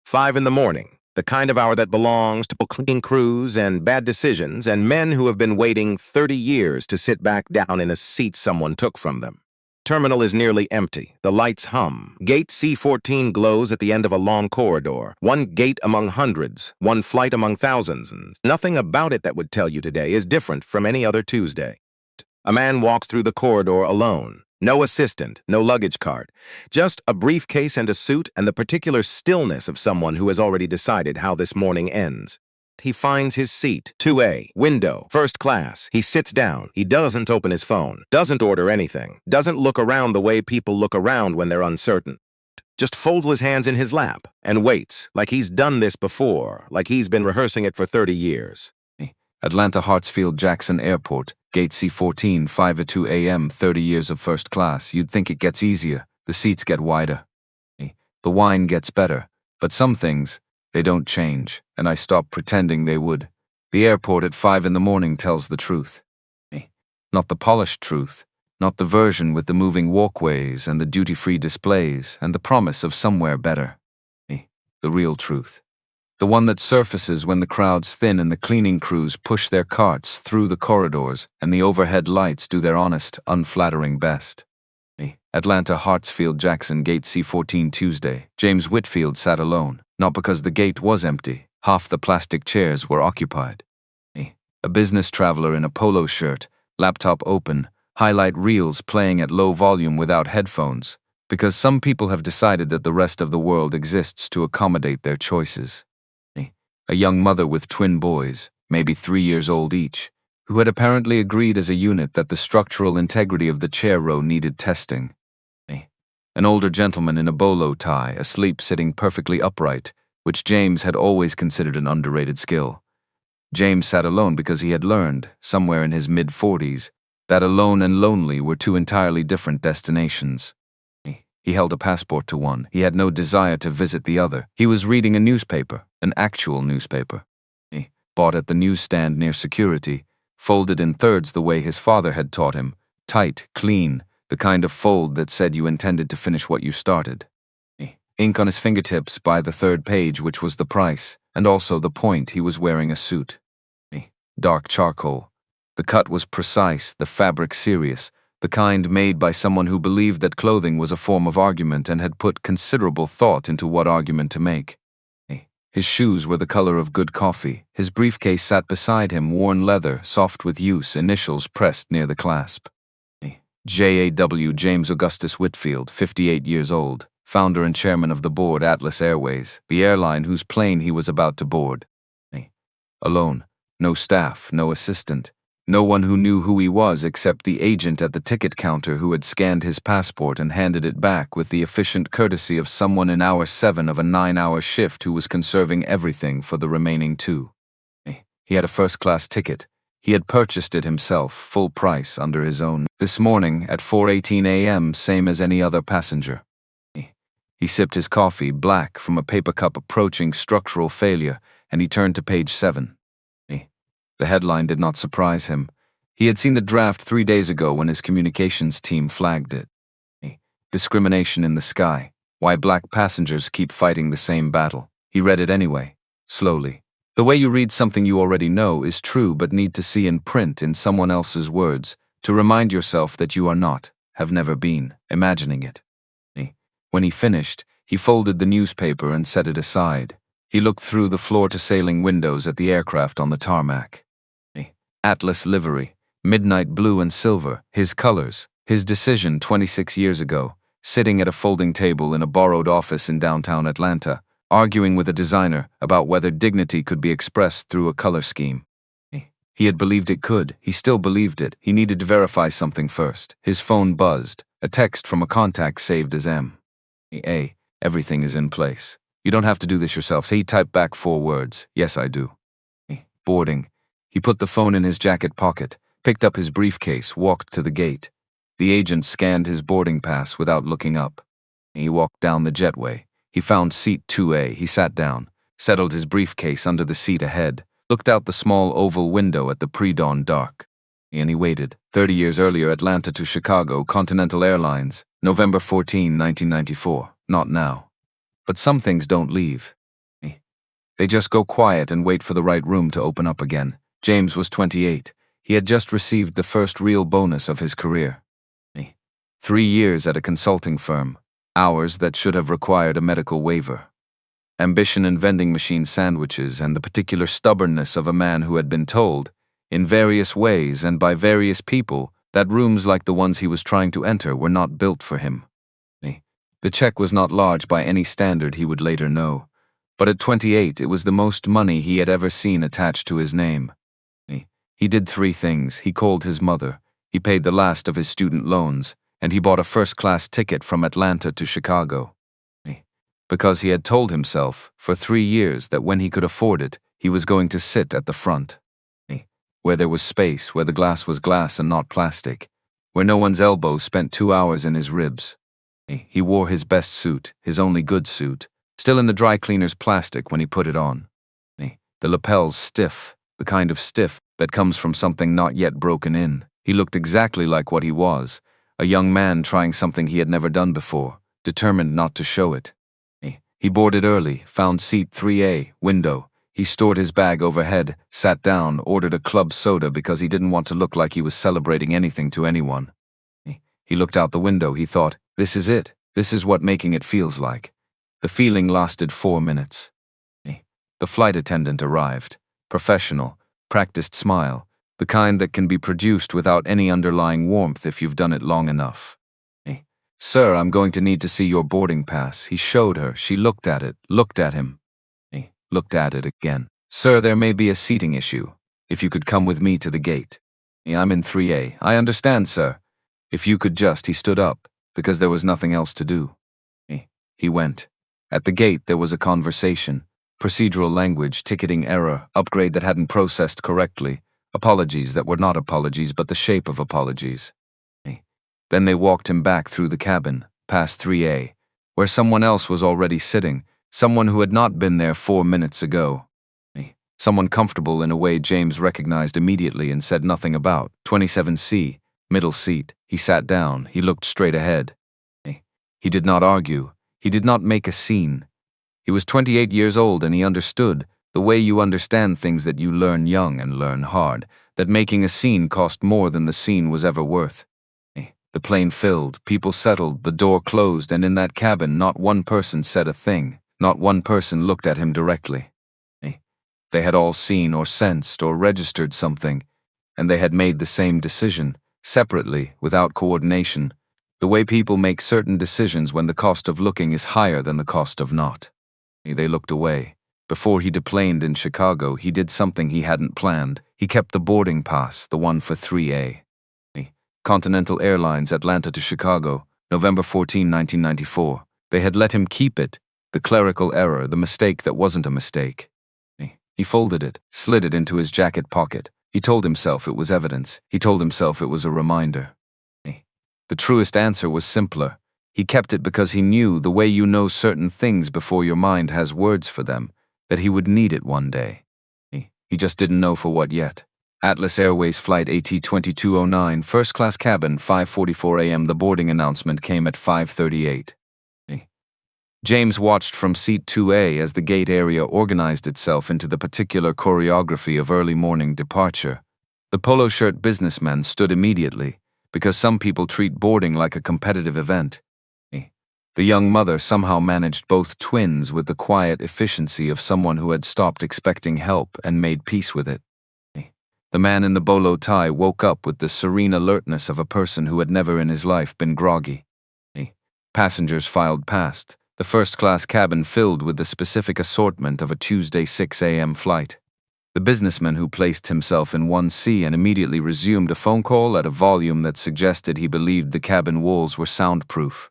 5 in the morning, the kind of hour that belongs to cleaning crews and bad decisions and men who have been waiting 30 years to sit back down in a seat someone took from them. Terminal is nearly empty. The lights hum. Gate C14 glows at the end of a long corridor. One gate among hundreds, one flight among thousands. Nothing about it that would tell you today is different from any other Tuesday. A man walks through the corridor alone. No assistant, no luggage cart. Just a briefcase and a suit and the particular stillness of someone who has already decided how this morning ends. He finds his seat, 2A, window, first class. He sits down. He doesn't open his phone, doesn't order anything, doesn't look around the way people look around when they're uncertain. Just folds his hands in his lap and waits, like he's done this before, like he's been rehearsing it for 30 years. Atlanta Hartsfield-Jackson Airport, Gate C14, 5:02 a.m., 30 years of first class. You'd think it gets easier. The seats get wider. The wine gets better. But some things, they don't change, and I stopped pretending they would. The airport at 5 in the morning tells the truth. Not the polished truth, not the version with the moving walkways and the duty-free displays and the promise of somewhere better. The real truth. The one that surfaces when the crowds thin and the cleaning crews push their carts through the corridors and the overhead lights do their honest, unflattering best. Atlanta Hartsfield-Jackson Gate C14 Tuesday. James Whitfield sat alone, not because the gate was empty. Half the plastic chairs were occupied. A business traveler in a polo shirt, laptop open, highlight reels playing at low volume without headphones, because some people have decided that the rest of the world exists to accommodate their choices. A young mother with twin boys, maybe 3 years old each, who had apparently agreed as a unit that the structural integrity of the chair row needed testing. An older gentleman in a bolo tie, asleep sitting perfectly upright, which James had always considered an underrated skill. James sat alone because he had learned, somewhere in his mid-40s, that alone and lonely were two entirely different destinations. He held a passport to one. He had no desire to visit the other. He was reading a newspaper, an actual newspaper. He bought at the newsstand near security, folded in thirds the way his father had taught him, tight, clean, the kind of fold that said you intended to finish what you started. Ink on his fingertips by the third page, which was the price, and also the point he was wearing a suit. Dark charcoal. The cut was precise, the fabric serious, the kind made by someone who believed that clothing was a form of argument and had put considerable thought into what argument to make. His shoes were the color of good coffee. His briefcase sat beside him, worn leather, soft with use, initials pressed near the clasp. J.A.W. James Augustus Whitfield, 58 years old, founder and chairman of the board Atlas Airways, the airline whose plane he was about to board. Alone, no staff, no assistant. No one who knew who he was except the agent at the ticket counter who had scanned his passport and handed it back with the efficient courtesy of someone in hour 7 of a 9-hour shift who was conserving everything for the remaining 2. He had a first-class ticket. He had purchased it himself, full price, under his own. This morning at 4:18 a.m., same as any other passenger. He sipped his coffee, black, from a paper cup approaching structural failure, and he turned to page 7. The headline did not surprise him. He had seen the draft 3 days ago when his communications team flagged it. Discrimination in the sky. Why black passengers keep fighting the same battle. He read it anyway, slowly. The way you read something you already know is true but need to see in print in someone else's words to remind yourself that you are not, have never been, imagining it. When he finished, he folded the newspaper and set it aside. He looked through the floor-to-ceiling windows at the aircraft on the tarmac. Atlas livery, midnight blue and silver, his colors, his decision 26 years ago, sitting at a folding table in a borrowed office in downtown Atlanta, arguing with a designer about whether dignity could be expressed through a color scheme. He had believed it could. He still believed it. He needed to verify something first. His phone buzzed. A text from a contact saved as M. Everything is in place. You don't have to do this yourself. So he typed back 4 words. Yes, I do. Boarding. He put the phone in his jacket pocket, picked up his briefcase, walked to the gate. The agent scanned his boarding pass without looking up. He walked down the jetway. He found seat 2A. He sat down, settled his briefcase under the seat ahead, looked out the small oval window at the pre-dawn dark. And he waited. 30 years earlier, Atlanta to Chicago, Continental Airlines, November 14, 1994. Not now. But some things don't leave. They just go quiet and wait for the right room to open up again. James was 28. He had just received the first real bonus of his career. 3 years at a consulting firm. Hours that should have required a medical waiver. Ambition in vending machine sandwiches, and the particular stubbornness of a man who had been told, in various ways and by various people, that rooms like the ones he was trying to enter were not built for him. The check was not large by any standard he would later know, but at 28 it was the most money he had ever seen attached to his name. He did 3 things. He called his mother, he paid the last of his student loans, and he bought a first-class ticket from Atlanta to Chicago. Because he had told himself, for 3 years, that when he could afford it, he was going to sit at the front. Where there was space, where the glass was glass and not plastic, where no one's elbow spent 2 hours in his ribs. He wore his best suit, his only good suit, still in the dry cleaner's plastic when he put it on. The lapels stiff, the kind of stiff that comes from something not yet broken in. He looked exactly like what he was, a young man trying something he had never done before, determined not to show it. He boarded early, found seat 3A, window. He stored his bag overhead, sat down, ordered a club soda because he didn't want to look like he was celebrating anything to anyone. He looked out the window. He thought, this is it. This is what making it feels like. The feeling lasted 4 minutes. The flight attendant arrived. Professional, practiced smile, the kind that can be produced without any underlying warmth if you've done it long enough. Sir, I'm going to need to see your boarding pass. He showed her. She looked at it, looked at him. Looked at it again. Sir, there may be a seating issue. If you could come with me to the gate. I'm in 3A. I understand, sir. If you could just, he stood up, because there was nothing else to do. He went. At the gate there was a conversation. Procedural language, ticketing error, upgrade that hadn't processed correctly, apologies that were not apologies but the shape of apologies. Then they walked him back through the cabin, past 3A, where someone else was already sitting, someone who had not been there 4 minutes ago. Someone comfortable in a way James recognized immediately and said nothing about. 27C, middle seat. He sat down. He looked straight ahead. He did not argue. He did not make a scene. He was 28 years old and he understood, the way you understand things that you learn young and learn hard, that making a scene cost more than the scene was ever worth. The plane filled, people settled, the door closed, and in that cabin not one person said a thing, not one person looked at him directly. They had all seen or sensed or registered something, and they had made the same decision, separately, without coordination, the way people make certain decisions when the cost of looking is higher than the cost of not. They looked away. Before he deplaned in Chicago, he did something he hadn't planned. He kept the boarding pass, the one for 3A. Continental Airlines, Atlanta to Chicago, November 14, 1994. They had let him keep it, the clerical error, the mistake that wasn't a mistake. He folded it, slid it into his jacket pocket. He told himself it was evidence. He told himself it was a reminder. The truest answer was simpler. He kept it because he knew, the way you know certain things before your mind has words for them, that he would need it one day. He just didn't know for what yet. Atlas Airways Flight AT-2209, first-class cabin, 5:44 a.m. The boarding announcement came at 5:38. James watched from seat 2A as the gate area organized itself into the particular choreography of early morning departure. The polo shirt businessman stood immediately, because some people treat boarding like a competitive event. The young mother somehow managed both twins with the quiet efficiency of someone who had stopped expecting help and made peace with it. The man in the bolo tie woke up with the serene alertness of a person who had never in his life been groggy. Passengers filed past, the first-class cabin filled with the specific assortment of a Tuesday 6 a.m. flight. The businessman who placed himself in 1C and immediately resumed a phone call at a volume that suggested he believed the cabin walls were soundproof.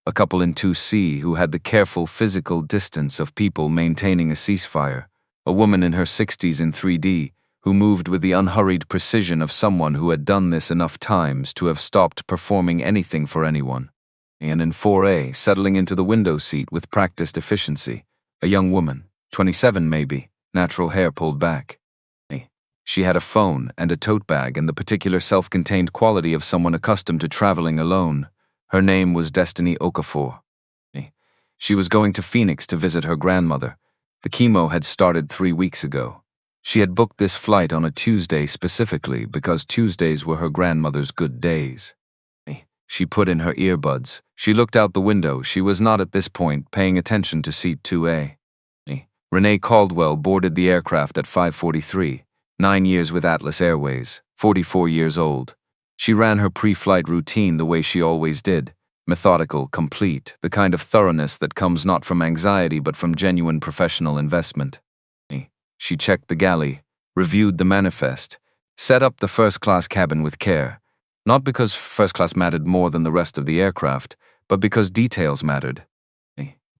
A couple in 2C who had the careful physical distance of people maintaining a ceasefire. A woman in her 60s in 3D, who moved with the unhurried precision of someone who had done this enough times to have stopped performing anything for anyone. And in 4A, settling into the window seat with practiced efficiency, a young woman, 27 maybe, natural hair pulled back. She had a phone and a tote bag and the particular self-contained quality of someone accustomed to traveling alone. Her name was Destiny Okafor. She was going to Phoenix to visit her grandmother, The chemo had started 3 weeks ago. She had booked this flight on a Tuesday specifically because Tuesdays were her grandmother's good days. She put in her earbuds. She looked out the window. She was not at this point paying attention to seat 2A. Renee Caldwell boarded the aircraft at 5:43, 9 years with Atlas Airways, 44 years old. She ran her pre-flight routine the way she always did, methodical, complete, the kind of thoroughness that comes not from anxiety but from genuine professional investment. She checked the galley, reviewed the manifest, set up the first-class cabin with care, not because first class mattered more than the rest of the aircraft, but because details mattered.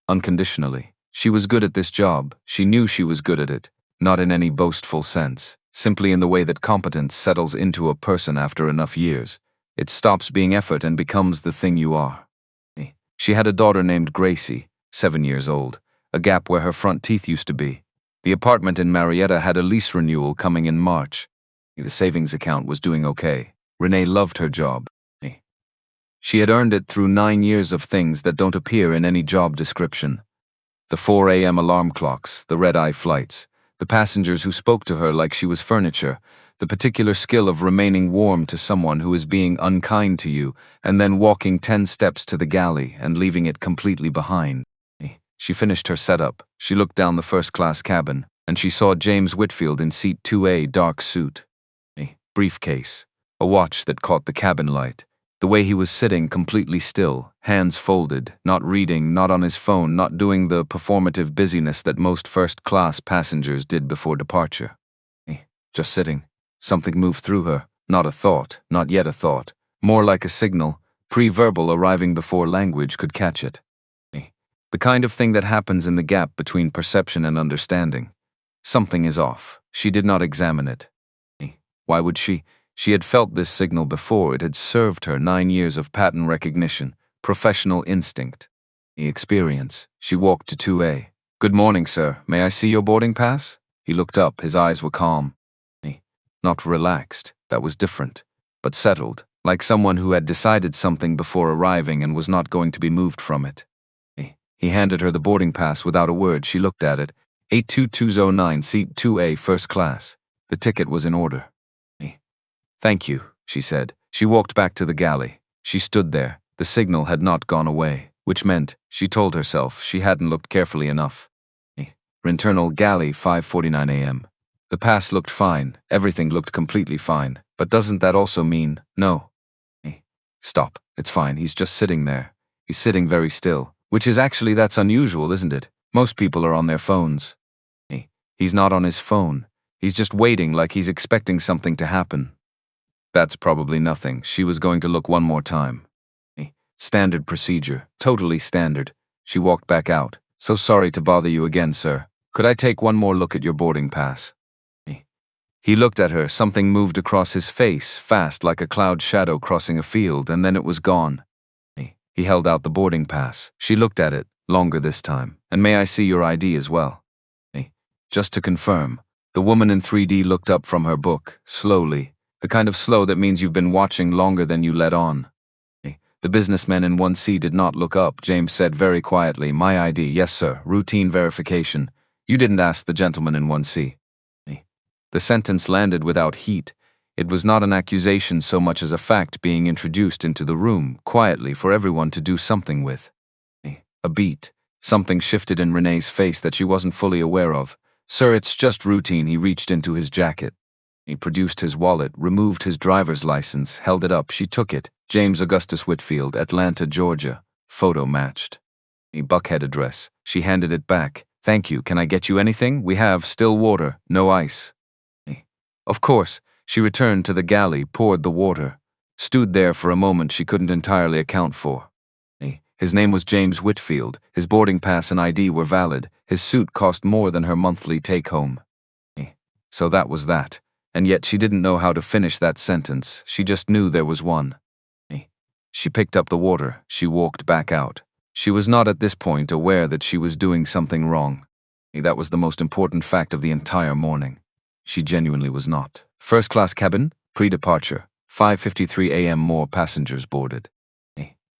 Unconditionally. She was good at this job. She knew she was good at it, not in any boastful sense, simply in the way that competence settles into a person after enough years. It stops being effort and becomes the thing you are. She had a daughter named Gracie, 7 years old, a gap where her front teeth used to be. The apartment in Marietta had a lease renewal coming in March. The savings account was doing okay. Renee loved her job. She had earned it through 9 years of things that don't appear in any job description. The 4 a.m. alarm clocks, the red-eye flights, the passengers who spoke to her like she was furniture, the particular skill of remaining warm to someone who is being unkind to you, and then walking 10 steps to the galley and leaving it completely behind. She finished her setup. She looked down the first-class cabin, and she saw James Whitfield in seat 2A, dark suit. Briefcase, a watch that caught the cabin light. The way he was sitting completely still, hands folded, not reading, not on his phone, not doing the performative busyness that most first-class passengers did before departure. Just sitting. Something moved through her, not a thought, not yet a thought, more like a signal, pre-verbal arriving before language could catch it. The kind of thing that happens in the gap between perception and understanding. Something is off. She did not examine it. Why would she? She had felt this signal before. It had served her 9 years of pattern recognition, professional instinct. Experience. She walked to 2A. "Good morning, sir. May I see your boarding pass?" He looked up. His eyes were calm. Not relaxed. That was different. But settled, like someone who had decided something before arriving and was not going to be moved from it. He handed her the boarding pass without a word. She looked at it. 82209, seat 2A, first class. The ticket was in order. "Thank you," she said. She walked back to the galley. She stood there. The signal had not gone away, which meant, she told herself, she hadn't looked carefully enough. Internal galley, 5:49 a.m. The pass looked fine. Everything looked completely fine. But doesn't that also mean, no? Stop. It's fine. He's just sitting there. He's sitting very still. Which is actually, that's unusual, isn't it? Most people are on their phones. He's not on his phone. He's just waiting like he's expecting something to happen. That's probably nothing. She was going to look one more time. Standard procedure. Totally standard. She walked back out. "So sorry to bother you again, sir. Could I take one more look at your boarding pass?" He looked at her. Something moved across his face, fast like a cloud shadow crossing a field, and then it was gone. He held out the boarding pass. She looked at it, longer this time. "And may I see your ID as well?" Just to confirm. The woman in 3D looked up from her book, slowly. The kind of slow that means you've been watching longer than you let on. The businessman in 1C did not look up. James said very quietly, "My ID, yes sir, routine verification. You didn't ask the gentleman in 1C. The sentence landed without heat. It was not an accusation so much as a fact being introduced into the room, quietly for everyone to do something with. A beat. Something shifted in Renee's face that she wasn't fully aware of. "Sir, it's just routine." He reached into his jacket. He produced his wallet, removed his driver's license, held it up. She took it. James Augustus Whitfield, Atlanta, Georgia. Photo matched. A Buckhead address. She handed it back. "Thank you. Can I get you anything? We have still water, no ice." Of course. She returned to the galley, poured the water. Stood there for a moment she couldn't entirely account for. His name was James Whitfield. His boarding pass and ID were valid. His suit cost more than her monthly take-home. So that was that. And yet she didn't know how to finish that sentence. She just knew there was one. She picked up the water. She walked back out. She was not at this point aware that she was doing something wrong. That was the most important fact of the entire morning. She genuinely was not. First-class cabin, pre-departure, 5:53 a.m. more passengers boarded.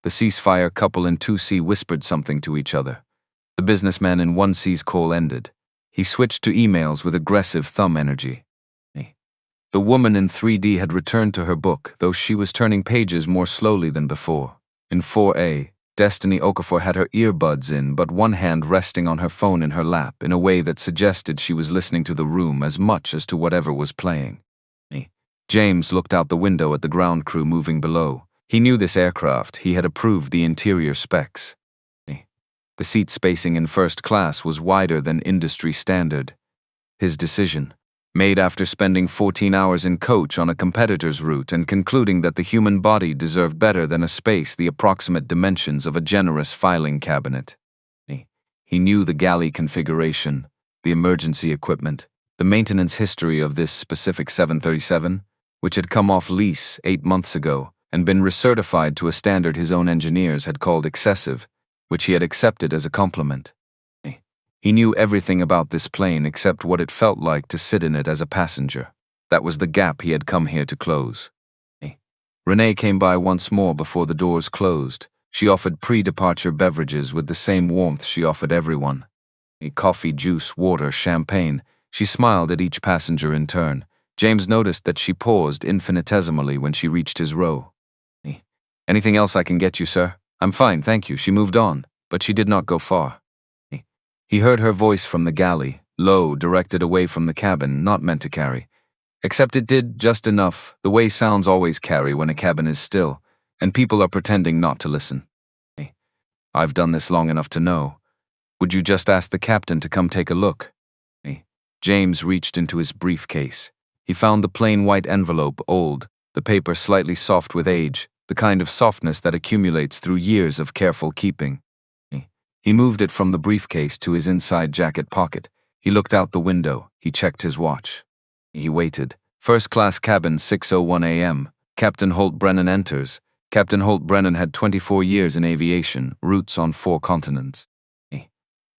The ceasefire couple in 2C whispered something to each other. The businessman in 1C's call ended. He switched to emails with aggressive thumb energy. The woman in 3D had returned to her book, though she was turning pages more slowly than before. In 4A, Destiny Okafor had her earbuds in, but one hand resting on her phone in her lap in a way that suggested she was listening to the room as much as to whatever was playing. James looked out the window at the ground crew moving below. He knew this aircraft. He had approved the interior specs. The seat spacing in first class was wider than industry standard. His decision, made after spending 14 hours in coach on a competitor's route and concluding that the human body deserved better than a space the approximate dimensions of a generous filing cabinet. He knew the galley configuration, the emergency equipment, the maintenance history of this specific 737, which had come off lease 8 months ago and been recertified to a standard his own engineers had called excessive, which he had accepted as a compliment. He knew everything about this plane except what it felt like to sit in it as a passenger. That was the gap he had come here to close. Renee came by once more before the doors closed. She offered pre-departure beverages with the same warmth she offered everyone. Coffee, juice, water, champagne. She smiled at each passenger in turn. James noticed that she paused infinitesimally when she reached his row. "Anything else I can get you, sir?" "I'm fine, thank you." She moved on, but she did not go far. He heard her voice from the galley, low, directed away from the cabin, not meant to carry. Except it did just enough, the way sounds always carry when a cabin is still, and people are pretending not to listen. "I've done this long enough to know. Would you just ask the captain to come take a look?" James reached into his briefcase. He found the plain white envelope, old, the paper slightly soft with age, the kind of softness that accumulates through years of careful keeping. He moved it from the briefcase to his inside jacket pocket. He looked out the window. He checked his watch. He waited. First class cabin, 6:01 a.m. Captain Holt Brennan enters. Captain Holt Brennan had 24 years in aviation, routes on 4 continents.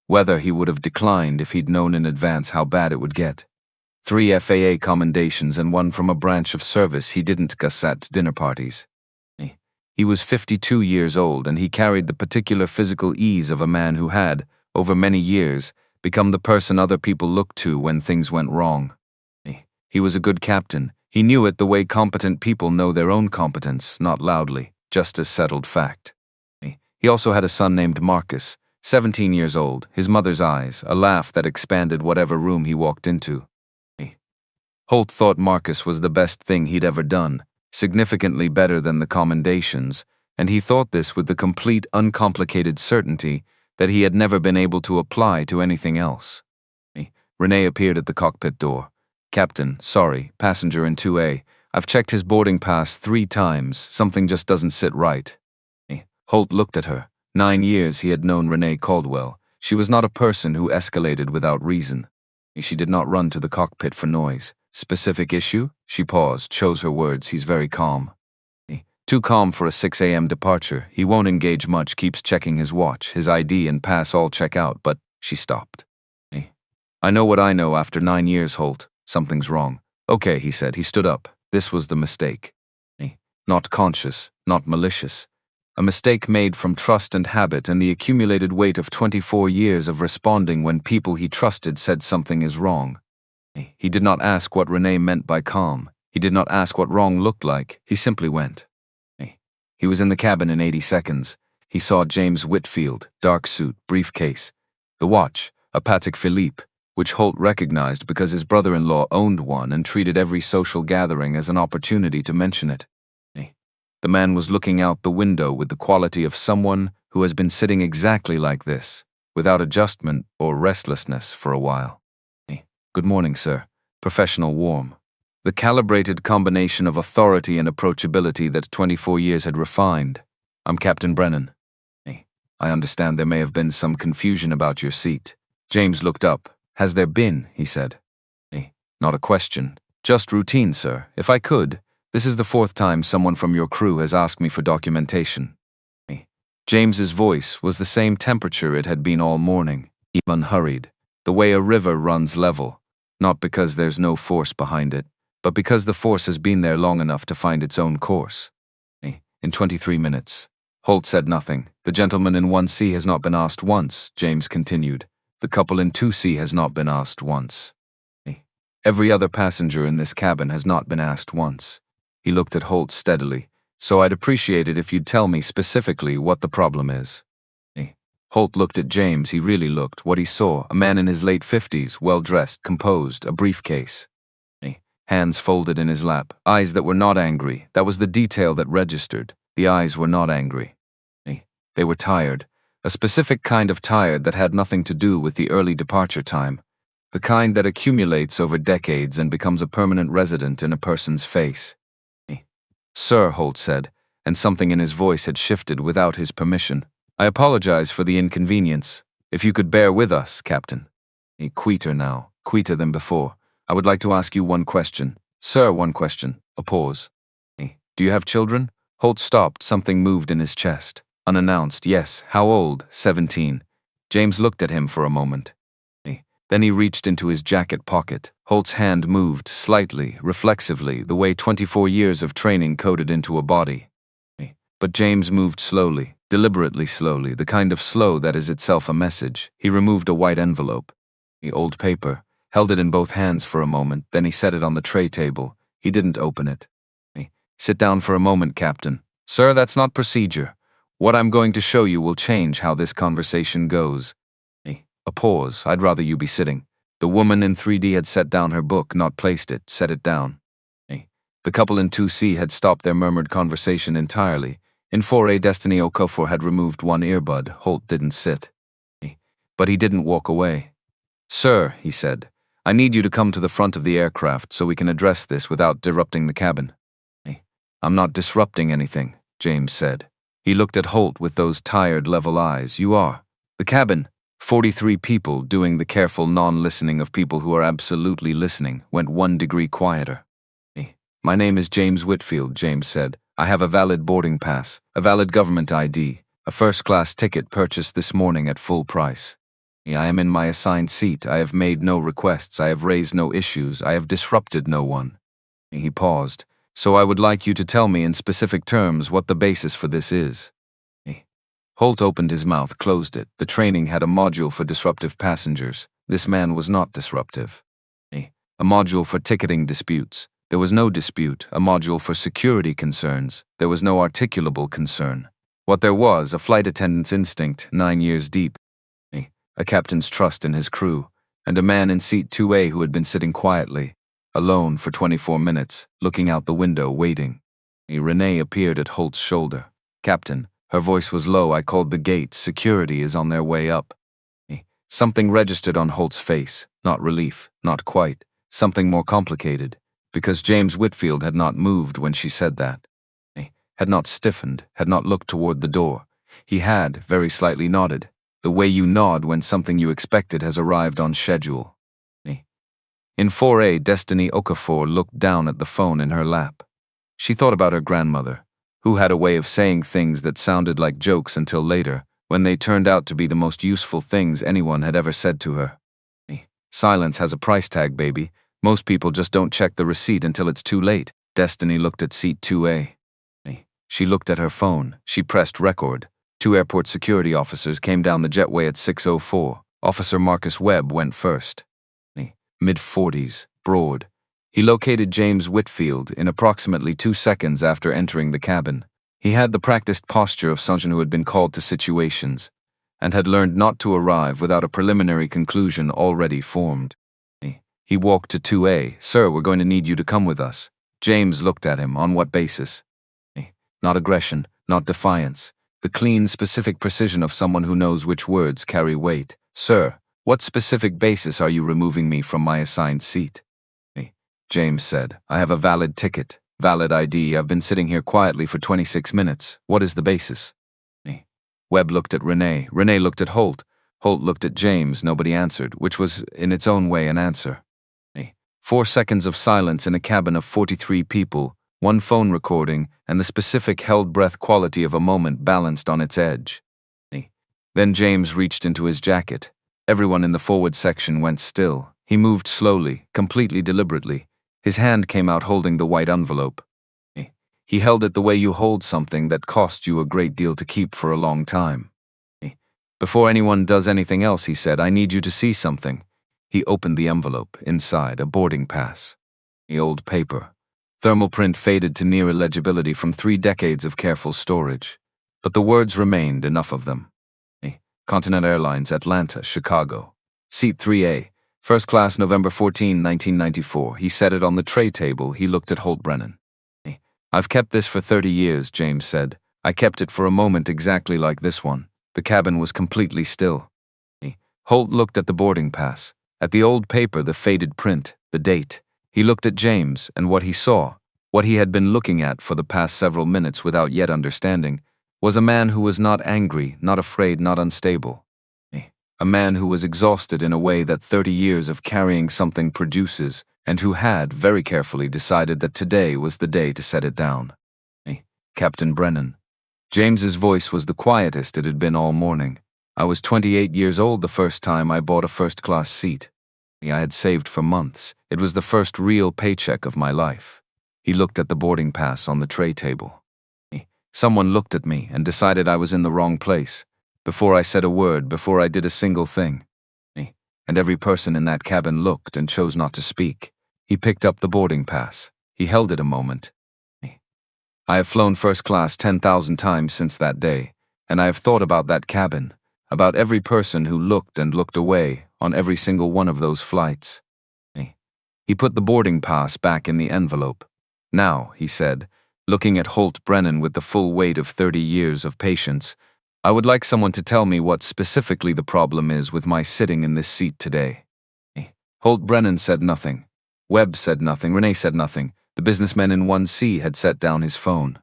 Whether he would have declined if he'd known in advance how bad it would get. 3 FAA commendations and 1 from a branch of service he didn't guess at dinner parties. He was 52 years old, and he carried the particular physical ease of a man who had, over many years, become the person other people looked to when things went wrong. He was a good captain. He knew it the way competent people know their own competence, not loudly, just as settled fact. He also had a son named Marcus, 17 years old, his mother's eyes, a laugh that expanded whatever room he walked into. Holt thought Marcus was the best thing he'd ever done, significantly better than the commendations, and he thought this with the complete, uncomplicated certainty that he had never been able to apply to anything else. Renee appeared at the cockpit door. "Captain, sorry, passenger in 2A. I've checked his boarding pass 3 times. Something just doesn't sit right." Holt looked at her. 9 years he had known Renee Caldwell. She was not a person who escalated without reason. She did not run to the cockpit for noise. "Specific issue?" She paused, chose her words. "He's very calm." "Too calm for a 6 a.m. departure. He won't engage much, keeps checking his watch. His ID and pass all check out, but..." She stopped. "I know what I know after 9 years, Holt. Something's wrong." "Okay," he said. He stood up. This was the mistake. Not conscious, not malicious. A mistake made from trust and habit and the accumulated weight of 24 years of responding when people he trusted said something is wrong. He did not ask what Renee meant by calm. He did not ask what wrong looked like. He simply went. He was in the cabin in 80 seconds. He saw James Whitfield, dark suit, briefcase. The watch, a Patek Philippe, which Holt recognized because his brother-in-law owned one and treated every social gathering as an opportunity to mention it. The man was looking out the window with the quality of someone who has been sitting exactly like this, without adjustment or restlessness for a while. "Good morning, sir." Professional, warm. The calibrated combination of authority and approachability that 24 years had refined. "I'm Captain Brennan." "I understand there may have been some confusion about your seat." James looked up. "Has there been?" he said. "Not a question. Just routine, sir. If I could, this is the 4th time someone from your crew has asked me for documentation." James's voice was the same temperature it had been all morning, unhurried, the way a river runs level, not because there's no force behind it, but because the force has been there long enough to find its own course. "In 23 minutes. Holt said nothing. "The gentleman in 1C has not been asked once," James continued. The couple in 2C has not been asked once. Every other passenger in this cabin has not been asked once. He looked at Holt steadily. So I'd appreciate it if you'd tell me specifically what the problem is. Holt looked at James. He really looked. What he saw, a man in his late 50s, well-dressed, composed, a briefcase. Hands folded in his lap, eyes that were not angry. That was the detail that registered. The eyes were not angry. They were tired. A specific kind of tired that had nothing to do with the early departure time. The kind that accumulates over decades and becomes a permanent resident in a person's face. Sir, Holt said, and something in his voice had shifted without his permission. I apologize for the inconvenience. If you could bear with us, Captain. Quieter now, quieter than before. I would like to ask you one question. Sir, one question. A pause. Do you have children? Holt stopped. Something moved in his chest. Unannounced, yes. How old? 17. James looked at him for a moment. Then he reached into his jacket pocket. Holt's hand moved, slightly, reflexively, the way 24 years of training coded into a body. But James moved slowly, deliberately slowly, the kind of slow that is itself a message. He removed a white envelope. Old paper, held it in both hands for a moment, then he set it on the tray table. He didn't open it. Sit down for a moment, Captain. Sir, that's not procedure. What I'm going to show you will change how this conversation goes. A pause. I'd rather you be sitting. The woman in 3D had set down her book, not placed it, set it down. The couple in 2C had stopped their murmured conversation entirely. In 4A, Destiny Okafor had removed one earbud. Holt didn't sit. But he didn't walk away. Sir, he said, I need you to come to the front of the aircraft so we can address this without disrupting the cabin. I'm not disrupting anything, James said. He looked at Holt with those tired, level eyes. You are. The cabin, 43 people doing the careful non-listening of people who are absolutely listening, went 1 degree quieter. My name is James Whitfield, James said. I have a valid boarding pass, a valid government ID, a first-class ticket purchased this morning at full price. I am in my assigned seat. I have made no requests. I have raised no issues. I have disrupted no one. He paused. So I would like you to tell me in specific terms what the basis for this is. Holt opened his mouth, closed it. The training had a module for disruptive passengers. This man was not disruptive. A module for ticketing disputes. There was no dispute. A module for security concerns. There was no articulable concern. What there was, a flight attendant's instinct, 9 years deep. A captain's trust in his crew. And a man in seat 2A who had been sitting quietly, alone for 24 minutes, looking out the window, waiting. Renee appeared at Holt's shoulder. Captain. Her voice was low. I called the gate. Security is on their way up. Something registered on Holt's face. Not relief. Not quite. Something more complicated. Because James Whitfield had not moved when she said that. Had not stiffened. Had not looked toward the door. He had, very slightly nodded. The way you nod when something you expected has arrived on schedule. In 4A, Destiny Okafor looked down at the phone in her lap. She thought about her grandmother, who had a way of saying things that sounded like jokes until later, when they turned out to be the most useful things anyone had ever said to her. Silence has a price tag, baby. Most people just don't check the receipt until it's too late. Destiny looked at seat 2A. She looked at her phone. She pressed record. 2 airport security officers came down the jetway at 6:04. Officer Marcus Webb went first. Mid-40s, broad. He located James Whitfield in approximately 2 seconds after entering the cabin. He had the practiced posture of someone who had been called to situations, and had learned not to arrive without a preliminary conclusion already formed. He walked to 2A. Sir, we're going to need you to come with us. James looked at him. On what basis? Not aggression, not defiance. The clean, specific precision of someone who knows which words carry weight. Sir, what specific basis are you removing me from my assigned seat? James said, I have a valid ticket, valid ID. I've been sitting here quietly for 26 minutes. What is the basis? Webb looked at Renee. Renee looked at Holt. Holt looked at James. Nobody answered, which was, in its own way, an answer. 4 seconds of silence in a cabin of 43 people, 1 phone recording, and the specific held breath quality of a moment balanced on its edge. Then James reached into his jacket. Everyone in the forward section went still. He moved slowly, completely deliberately. His hand came out holding the white envelope. He held it the way you hold something that cost you a great deal to keep for a long time. Before anyone does anything else, he said, I need you to see something. He opened the envelope. Inside, a boarding pass. The old paper. Thermal print faded to near illegibility from 3 decades of careful storage. But the words remained, enough of them. Continental Airlines, Atlanta, Chicago. Seat 3A. First class, November 14, 1994. He set it on the tray table. He looked at Holt Brennan. I've kept this for 30 years, James said. I kept it for a moment exactly like this one. The cabin was completely still. Holt looked at the boarding pass, at the old paper, the faded print, the date. He looked at James, and what he saw, what he had been looking at for the past several minutes without yet understanding, was a man who was not angry, not afraid, not unstable. A man who was exhausted in a way that 30 years of carrying something produces, and who had, very carefully, decided that today was the day to set it down. Captain Brennan. James's voice was the quietest it had been all morning. I was 28 years old the first time I bought a first-class seat. I had saved for months. It was the first real paycheck of my life. He looked at the boarding pass on the tray table. Someone looked at me and decided I was in the wrong place. Before I said a word, before I did a single thing. And every person in that cabin looked and chose not to speak. He picked up the boarding pass. He held it a moment. I have flown first class 10,000 times since that day, and I have thought about that cabin, about every person who looked and looked away on every single one of those flights. He put the boarding pass back in the envelope. Now, he said, looking at Holt Brennan with the full weight of 30 years of patience, I would like someone to tell me what specifically the problem is with my sitting in this seat today. Holt Brennan said nothing. Webb said nothing. Renee said nothing. The businessman in 1C had set down his phone.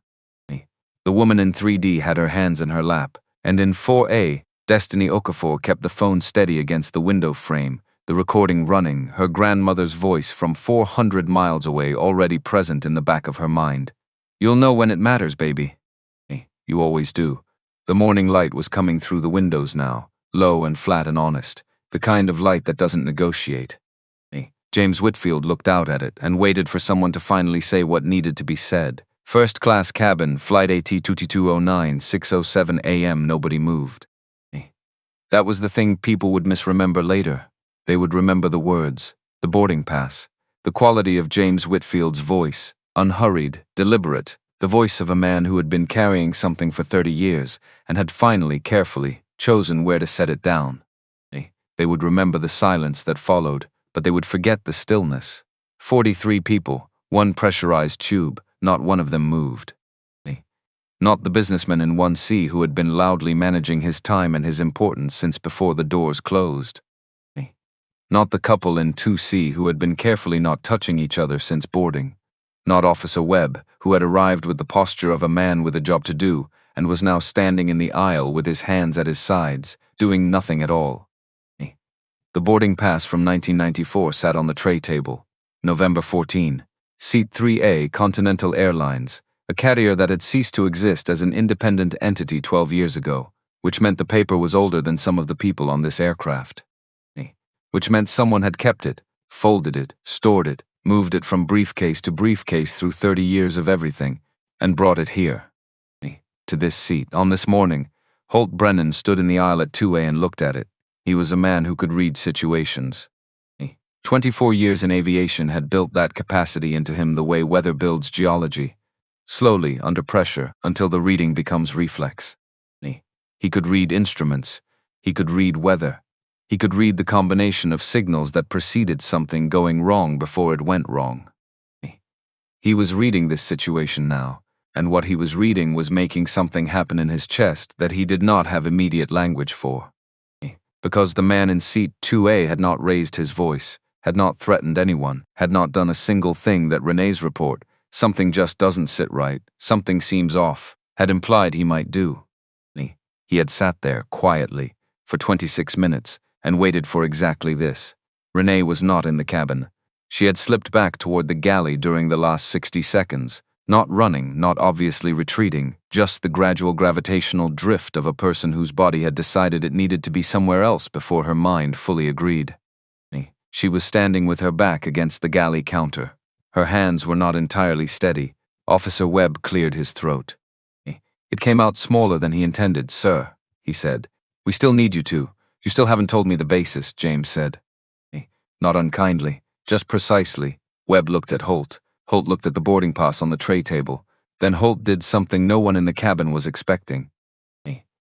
The woman in 3D had her hands in her lap, and in 4A, Destiny Okafor kept the phone steady against the window frame, the recording running, her grandmother's voice from 400 miles away already present in the back of her mind. You'll know when it matters, baby. You always do. The morning light was coming through the windows now, low and flat and honest, the kind of light that doesn't negotiate. James Whitfield looked out at it and waited for someone to finally say what needed to be said. First class cabin, flight AT-2209, 6:07 a.m., nobody moved. That was the thing people would misremember later. They would remember the words, the boarding pass, the quality of James Whitfield's voice, unhurried, deliberate, the voice of a man who had been carrying something for 30 years and had finally, carefully, chosen where to set it down. They would remember the silence that followed, but they would forget the stillness. 43 people, one pressurized tube, not one of them moved. Not the businessman in 1C who had been loudly managing his time and his importance since before the doors closed. Not the couple in 2C who had been carefully not touching each other since boarding. Not Officer Webb, who had arrived with the posture of a man with a job to do and was now standing in the aisle with his hands at his sides, doing nothing at all. The boarding pass from 1994 sat on the tray table. November 14. Seat 3A, Continental Airlines, a carrier that had ceased to exist as an independent entity 12 years ago, which meant the paper was older than some of the people on this aircraft. Which meant someone had kept it, folded it, stored it, moved it from briefcase to briefcase through 30 years of everything, and brought it here. To this seat. On this morning, Holt Brennan stood in the aisle at 2A and looked at it. He was a man who could read situations. 24 years in aviation had built that capacity into him the way weather builds geology. Slowly, under pressure, until the reading becomes reflex. He could read instruments. He could read weather. He could read the combination of signals that preceded something going wrong before it went wrong. He was reading this situation now, and what he was reading was making something happen in his chest that he did not have immediate language for. Because the man in seat 2A had not raised his voice, had not threatened anyone, had not done a single thing that Renee's report, something just doesn't sit right, something seems off, had implied he might do. He had sat there, quietly, for 26 minutes, and waited for exactly this. Renee was not in the cabin. She had slipped back toward the galley during the last 60 seconds, not running, not obviously retreating, just the gradual gravitational drift of a person whose body had decided it needed to be somewhere else before her mind fully agreed. She was standing with her back against the galley counter. Her hands were not entirely steady. Officer Webb cleared his throat. It came out smaller than he intended, sir, he said. We still need you to. You still haven't told me the basis, James said. Not unkindly, just precisely. Webb looked at Holt. Holt looked at the boarding pass on the tray table. Then Holt did something no one in the cabin was expecting.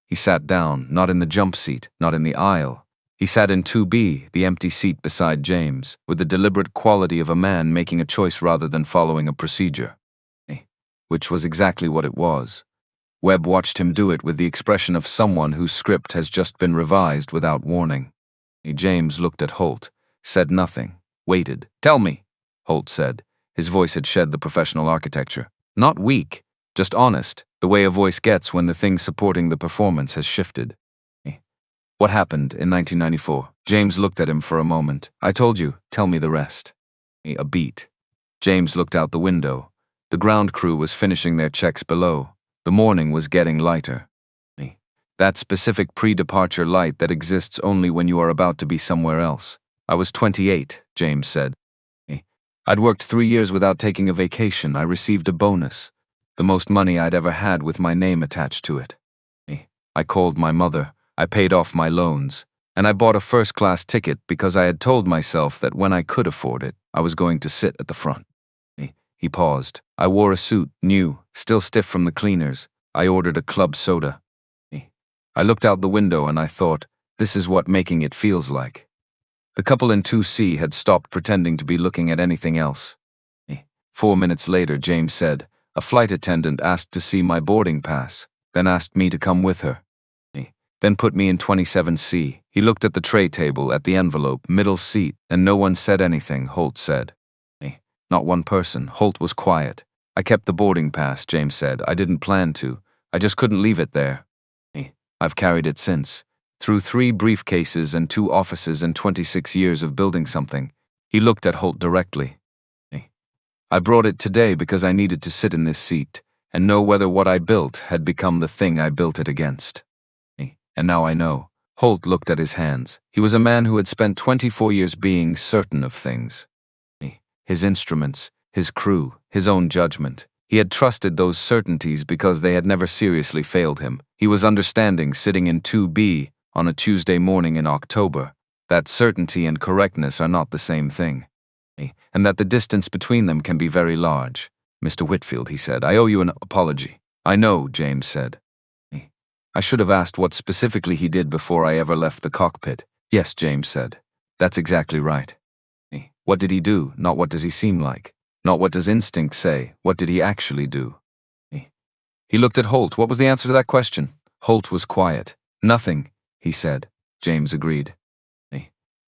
He sat down, not in the jump seat, not in the aisle. He sat in 2B, the empty seat beside James, with the deliberate quality of a man making a choice rather than following a procedure. Which was exactly what it was. Webb watched him do it with the expression of someone whose script has just been revised without warning. James looked at Holt, said nothing, waited. "Tell me," Holt said. His voice had shed the professional architecture. Not weak, just honest, the way a voice gets when the thing supporting the performance has shifted. "What happened in 1994? James looked at him for a moment. "I told you, tell me the rest." A beat. James looked out the window. The ground crew was finishing their checks below. The morning was getting lighter. That specific pre-departure light that exists only when you are about to be somewhere else. "I was 28, James said. I'd worked 3 years without taking a vacation. I received a bonus. The most money I'd ever had with my name attached to it. I called my mother. I paid off my loans. And I bought a first-class ticket because I had told myself that when I could afford it, I was going to sit at the front." He paused. "I wore a suit, new, still stiff from the cleaners. I ordered a club soda. I looked out the window and I thought, this is what making it feels like." The couple in 2C had stopped pretending to be looking at anything else. 4 minutes later, James said, "A flight attendant asked to see my boarding pass, then asked me to come with her. Then put me in 27C. He looked at the tray table, at the envelope, middle seat, and no one said anything," Holt said. "Not one person." Holt was quiet. "I kept the boarding pass," James said. "I didn't plan to. I just couldn't leave it there. I've carried it since. Through 3 briefcases and 2 offices and 26 years of building something." He looked at Holt directly. "I brought it today because I needed to sit in this seat and know whether what I built had become the thing I built it against. And now I know." Holt looked at his hands. He was a man who had spent 24 years being certain of things. His instruments, his crew, his own judgment. He had trusted those certainties because they had never seriously failed him. He was understanding, sitting in 2B on a Tuesday morning in October, that certainty and correctness are not the same thing, and that the distance between them can be very large. "Mr. Whitfield," he said, "I owe you an apology." "I know," James said. "I should have asked what specifically he did before I ever left the cockpit." "Yes," James said. "That's exactly right. What did he do? Not what does he seem like. Not what does instinct say. What did he actually do?" He looked at Holt. "What was the answer to that question?" Holt was quiet. "Nothing," he said. James agreed.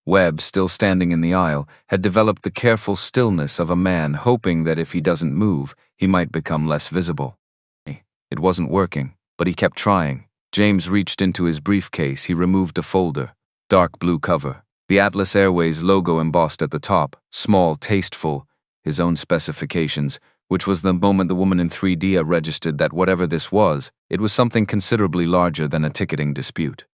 Webb, still standing in the aisle, had developed the careful stillness of a man hoping that if he doesn't move, he might become less visible. It wasn't working, but he kept trying. James reached into his briefcase. He removed a folder. Dark blue cover. The Atlas Airways logo embossed at the top, small, tasteful, his own specifications, which was the moment the woman in 3D registered that whatever this was, it was something considerably larger than a ticketing dispute.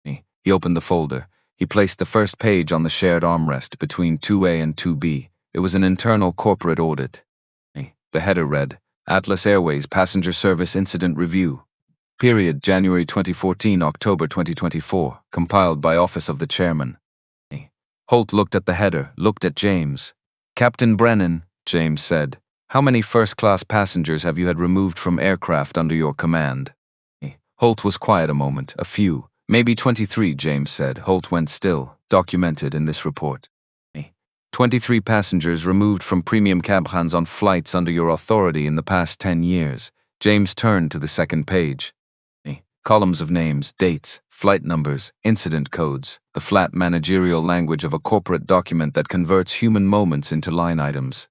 He opened the folder. He placed the first page on the shared armrest between 2A and 2B. It was an internal corporate audit. The header read, "Atlas Airways Passenger Service Incident Review. Period, January 2014, October 2024, compiled by Office of the Chairman." Holt looked at the header, looked at James. "Captain Brennan," James said, "how many first-class passengers have you had removed from aircraft under your command?" Holt was quiet a moment. "A few. Maybe 23, James said. Holt went still, documented in this report. 23 passengers removed from premium cabins on flights under your authority in the past 10 years. James turned to the second page. Columns of names, dates, flight numbers, incident codes, the flat managerial language of a corporate document that converts human moments into line items.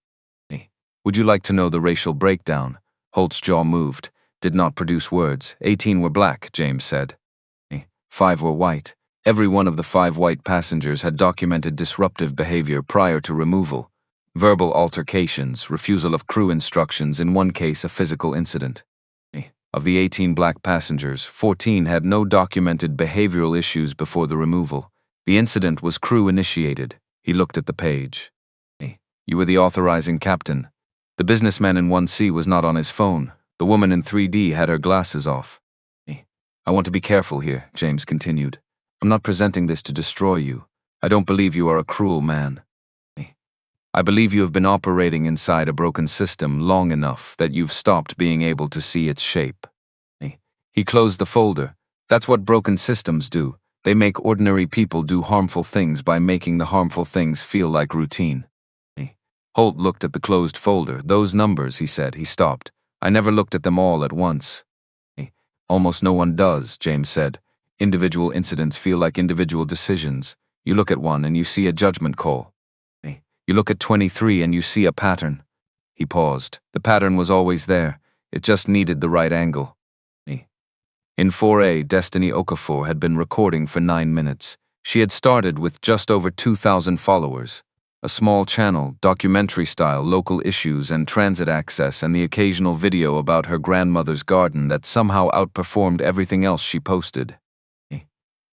Would you like to know the racial breakdown? Holt's jaw moved, did not produce words. 18 were black, James said. 5 were white. Every one of the 5 white passengers had documented disruptive behavior prior to removal. Verbal altercations, refusal of crew instructions, in one case a physical incident. Of the 18 black passengers, 14 had no documented behavioral issues before the removal. The incident was crew-initiated. He looked at the page. You were the authorizing captain. The businessman in 1C was not on his phone. The woman in 3D had her glasses off. I want to be careful here, James continued. I'm not presenting this to destroy you. I don't believe you are a cruel man. I believe you have been operating inside a broken system long enough that you've stopped being able to see its shape. He closed the folder. That's what broken systems do. They make ordinary people do harmful things by making the harmful things feel like routine. Holt looked at the closed folder. Those numbers, he said. He stopped. I never looked at them all at once. Almost no one does, James said. Individual incidents feel like individual decisions. You look at one and you see a judgment call. You look at 23 and you see a pattern. He paused. The pattern was always there. It just needed the right angle. In 4A, Destiny Okafor had been recording for 9 minutes. She had started with just over 2,000 followers. A small channel, documentary-style local issues and transit access, and the occasional video about her grandmother's garden that somehow outperformed everything else she posted.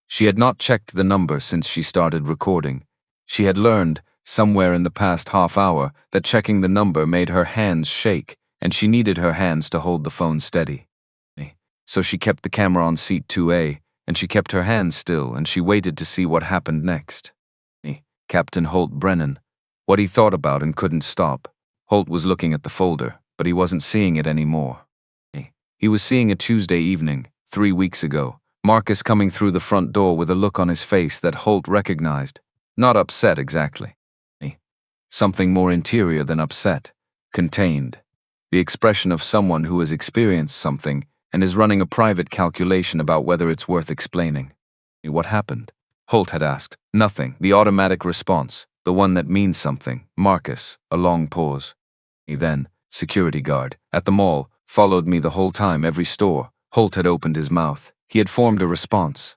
She had not checked the number since she started recording. She had learned, somewhere in the past half hour, that checking the number made her hands shake, and she needed her hands to hold the phone steady. So she kept the camera on seat 2A, and she kept her hands still, and she waited to see what happened next. Captain Holt Brennan. What he thought about and couldn't stop. Holt was looking at the folder, but he wasn't seeing it anymore. He was seeing a Tuesday evening, 3 weeks ago, Marcus coming through the front door with a look on his face that Holt recognized. Not upset exactly. Something more interior than upset. Contained. The expression of someone who has experienced something and is running a private calculation about whether it's worth explaining. What happened? Holt had asked. Nothing. The automatic response. The one that means something. Marcus. A long pause. He then, security guard, at the mall, followed me the whole time, every store. Holt had opened his mouth. He had formed a response.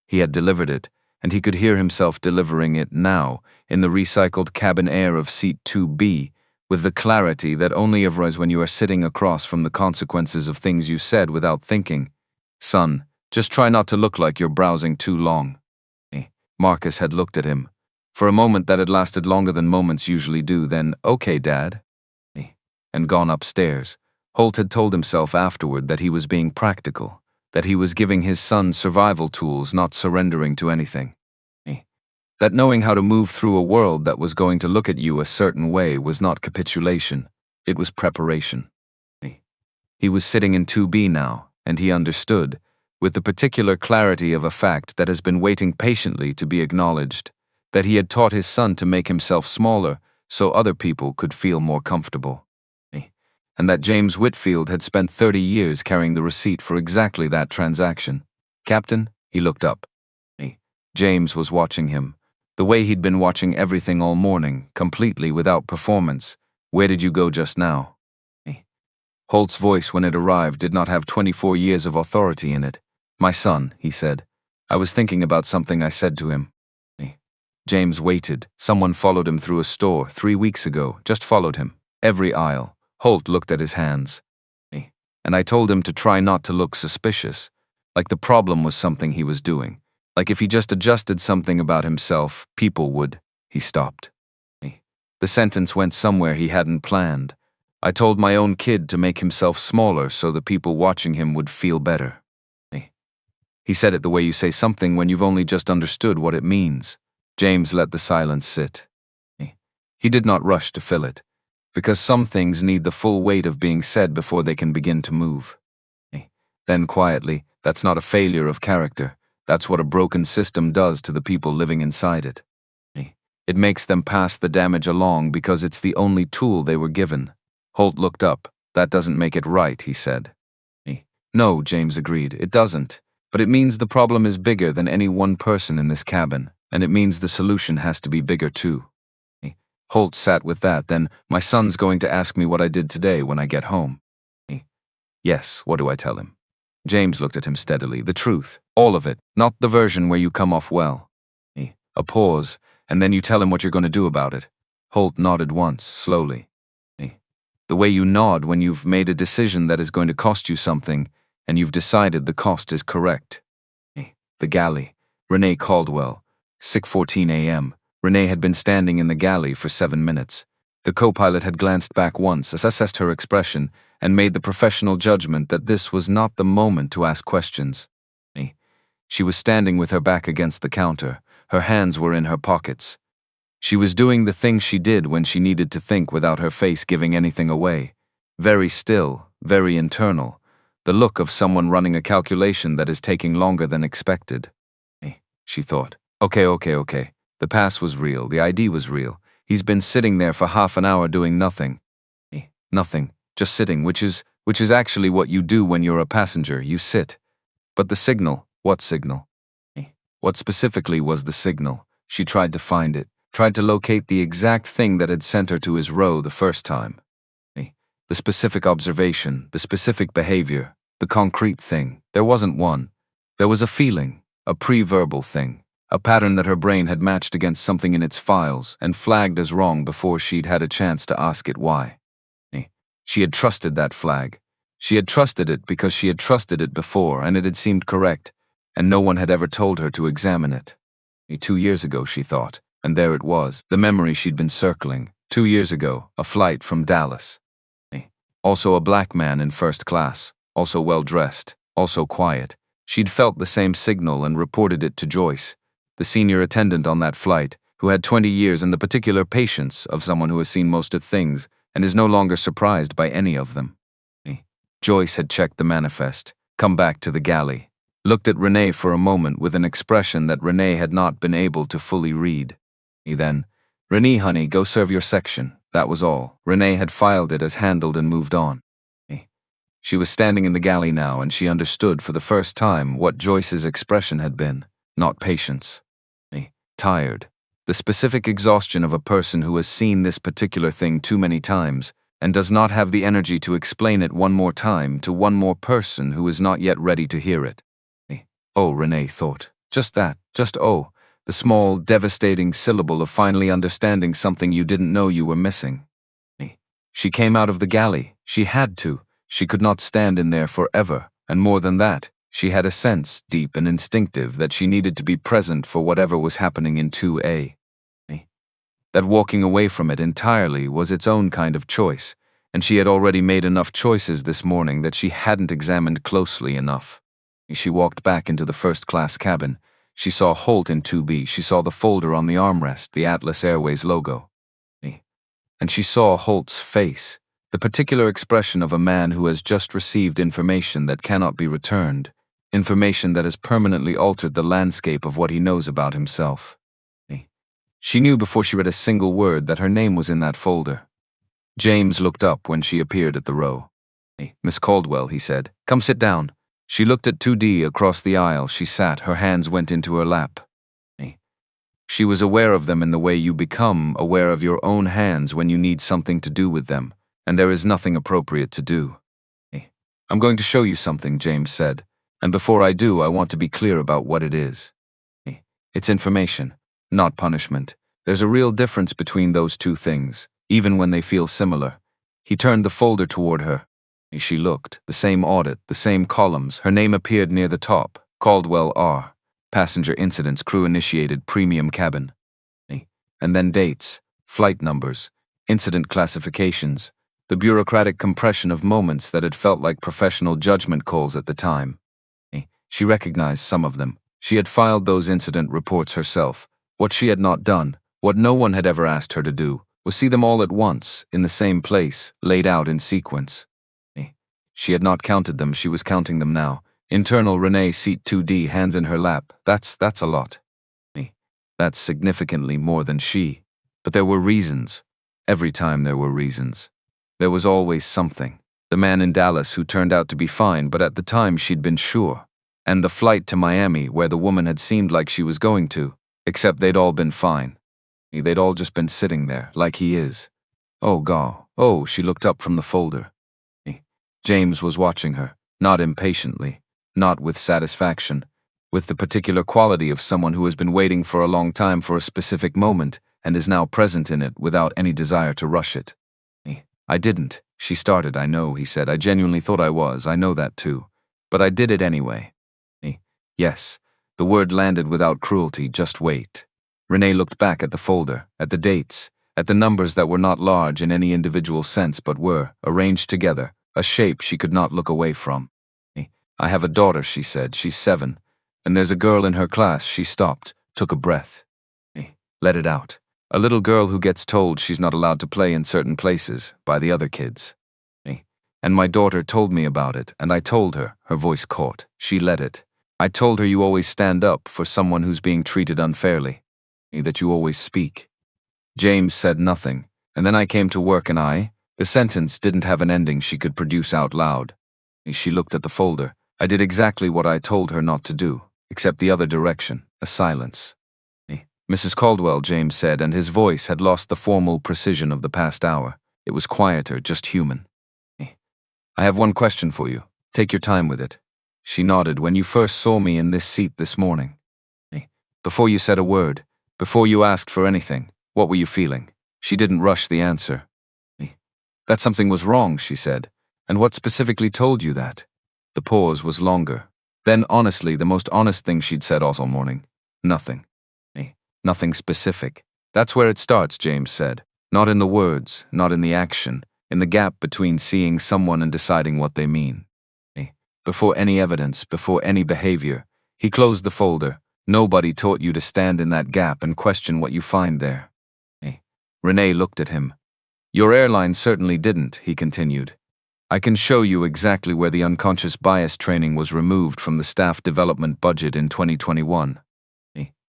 He had delivered it, and he could hear himself delivering it now, in the recycled cabin air of seat 2B, with the clarity that only arises when you are sitting across from the consequences of things you said without thinking. Son, just try not to look like you're browsing too long. Marcus had looked at him. For a moment that had lasted longer than moments usually do, then, okay, Dad, and gone upstairs. Holt had told himself afterward that he was being practical, that he was giving his son survival tools, not surrendering to anything. That knowing how to move through a world that was going to look at you a certain way was not capitulation, it was preparation. He was sitting in 2B now, and he understood, with the particular clarity of a fact that has been waiting patiently to be acknowledged, that he had taught his son to make himself smaller so other people could feel more comfortable. And that James Whitfield had spent 30 years carrying the receipt for exactly that transaction. Captain, he looked up. James was watching him, the way he'd been watching everything all morning, completely without performance. Where did you go just now? Holt's voice when it arrived did not have 24 years of authority in it. My son, he said. I was thinking about something I said to him. James waited. Someone followed him through a store 3 weeks ago, just followed him. Every aisle. Holt looked at his hands. And I told him to try not to look suspicious, like the problem was something he was doing. Like if he just adjusted something about himself, people would. He stopped. The sentence went somewhere he hadn't planned. I told my own kid to make himself smaller so the people watching him would feel better. He said it the way you say something when you've only just understood what it means. James let the silence sit. He did not rush to fill it, because some things need the full weight of being said before they can begin to move. Then quietly, that's not a failure of character. That's what a broken system does to the people living inside it. It makes them pass the damage along because it's the only tool they were given. Holt looked up. That doesn't make it right, he said. No, James agreed, it doesn't. But it means the problem is bigger than any one person in this cabin, and it means the solution has to be bigger too. Holt sat with that, then, my son's going to ask me what I did today when I get home. Yes, what do I tell him? James looked at him steadily. The truth, all of it, not the version where you come off well. A pause, and then you tell him what you're going to do about it. Holt nodded once, slowly. The way you nod when you've made a decision that is going to cost you something, and you've decided the cost is correct. The galley. Renee Caldwell. 6:14 a.m. Renee had been standing in the galley for 7 minutes. The co-pilot had glanced back once, assessed her expression, and made the professional judgment that this was not the moment to ask questions. She was standing with her back against the counter. Her hands were in her pockets. She was doing the thing she did when she needed to think without her face giving anything away. Very still, very internal. The look of someone running a calculation that is taking longer than expected. She thought. Okay. The pass was real. The ID was real. He's been sitting there for half an hour doing nothing. Nothing. Just sitting, which is actually what you do when you're a passenger. You sit. But the signal, what signal? What specifically was the signal? She tried to find it, tried to locate the exact thing that had sent her to his row the first time. The specific observation, the specific behavior, the concrete thing. There wasn't one. There was a feeling, a pre-verbal thing, a pattern that her brain had matched against something in its files and flagged as wrong before she'd had a chance to ask it why. She had trusted that flag. She had trusted it because she had trusted it before and it had seemed correct, and no one had ever told her to examine it. 2 years ago, she thought, and there it was, the memory she'd been circling. 2 years ago, a flight from Dallas. Also a black man in first class, also well-dressed, also quiet. She'd felt the same signal and reported it to Joyce, the senior attendant on that flight, who had 20 years and the particular patience of someone who has seen most of things and is no longer surprised by any of them. Joyce had checked the manifest, come back to the galley, looked at Renee for a moment with an expression that Renee had not been able to fully read. Then, "Renee, honey, go serve your section." That was all. Renee had filed it as handled and moved on. She was standing in the galley now and she understood for the first time what Joyce's expression had been, not patience. Tired. The specific exhaustion of a person who has seen this particular thing too many times and does not have the energy to explain it one more time to one more person who is not yet ready to hear it. Oh, Renee thought. Just that. Just oh. The small, devastating syllable of finally understanding something you didn't know you were missing. She came out of the galley. She had to. She could not stand in there forever, and more than that, she had a sense, deep and instinctive, that she needed to be present for whatever was happening in 2A. That walking away from it entirely was its own kind of choice, and she had already made enough choices this morning that she hadn't examined closely enough. She walked back into the first-class cabin. She saw Holt in 2B. She saw the folder on the armrest, the Atlas Airways logo. And she saw Holt's face, the particular expression of a man who has just received information that cannot be returned, information that has permanently altered the landscape of what he knows about himself. She knew before she read a single word that her name was in that folder. James looked up when she appeared at the row. "Miss Caldwell," he said, "come sit down." She looked at 2D across the aisle. She sat, her hands went into her lap. She was aware of them in the way you become aware of your own hands when you need something to do with them, and there is nothing appropriate to do. "I'm going to show you something," James said, "and before I do, I want to be clear about what it is. It's information, not punishment. There's a real difference between those two things, even when they feel similar." He turned the folder toward her. She looked, the same audit, the same columns. Her name appeared near the top, Caldwell R. Passenger Incidents Crew Initiated Premium Cabin. And then dates, flight numbers, incident classifications, the bureaucratic compression of moments that had felt like professional judgment calls at the time. She recognized some of them. She had filed those incident reports herself. What she had not done, what no one had ever asked her to do, was see them all at once, in the same place, laid out in sequence. She had not counted them, she was counting them now. Internal Renee, seat 2D, hands in her lap. That's a lot. That's significantly more than she. But there were reasons. Every time there were reasons. There was always something. The man in Dallas who turned out to be fine, but at the time she'd been sure. And the flight to Miami where the woman had seemed like she was going to, except they'd all been fine. They'd all just been sitting there, like he is. Oh, God. Oh, she looked up from the folder. James was watching her, not impatiently, not with satisfaction, with the particular quality of someone who has been waiting for a long time for a specific moment and is now present in it without any desire to rush it. "I didn't," she started. "I know," he said. "I genuinely thought I was. I know that too. But I did it anyway." Yes, the word landed without cruelty. "Just wait." Renee looked back at the folder, at the dates, at the numbers that were not large in any individual sense but were, arranged together, a shape she could not look away from. "I have a daughter," she said. "She's 7. And there's a girl in her class, she stopped, took a breath. Let it out. A little girl who gets told she's not allowed to play in certain places by the other kids. And my daughter told me about it, and I told her, her voice caught. She let it. I told her you always stand up for someone who's being treated unfairly. That you always speak. James said nothing, and then I came to work and the sentence didn't have an ending she could produce out loud. She looked at the folder. I did exactly what I told her not to do, except the other direction, a silence. Mrs. Caldwell, James said, and his voice had lost the formal precision of the past hour. It was quieter, just human. I have one question for you. Take your time with it. She nodded. When you first saw me in this seat this morning. Before you said a word, before you asked for anything, what were you feeling? She didn't rush the answer. That something was wrong, she said. And what specifically told you that? The pause was longer. Then, honestly, the most honest thing she'd said all morning. Nothing. Nothing specific. That's where it starts, James said. Not in the words, not in the action, in the gap between seeing someone and deciding what they mean. Before any evidence, before any behavior, he closed the folder. Nobody taught you to stand in that gap and question what you find there. Renee looked at him. Your airline certainly didn't, he continued. I can show you exactly where the unconscious bias training was removed from the staff development budget in 2021.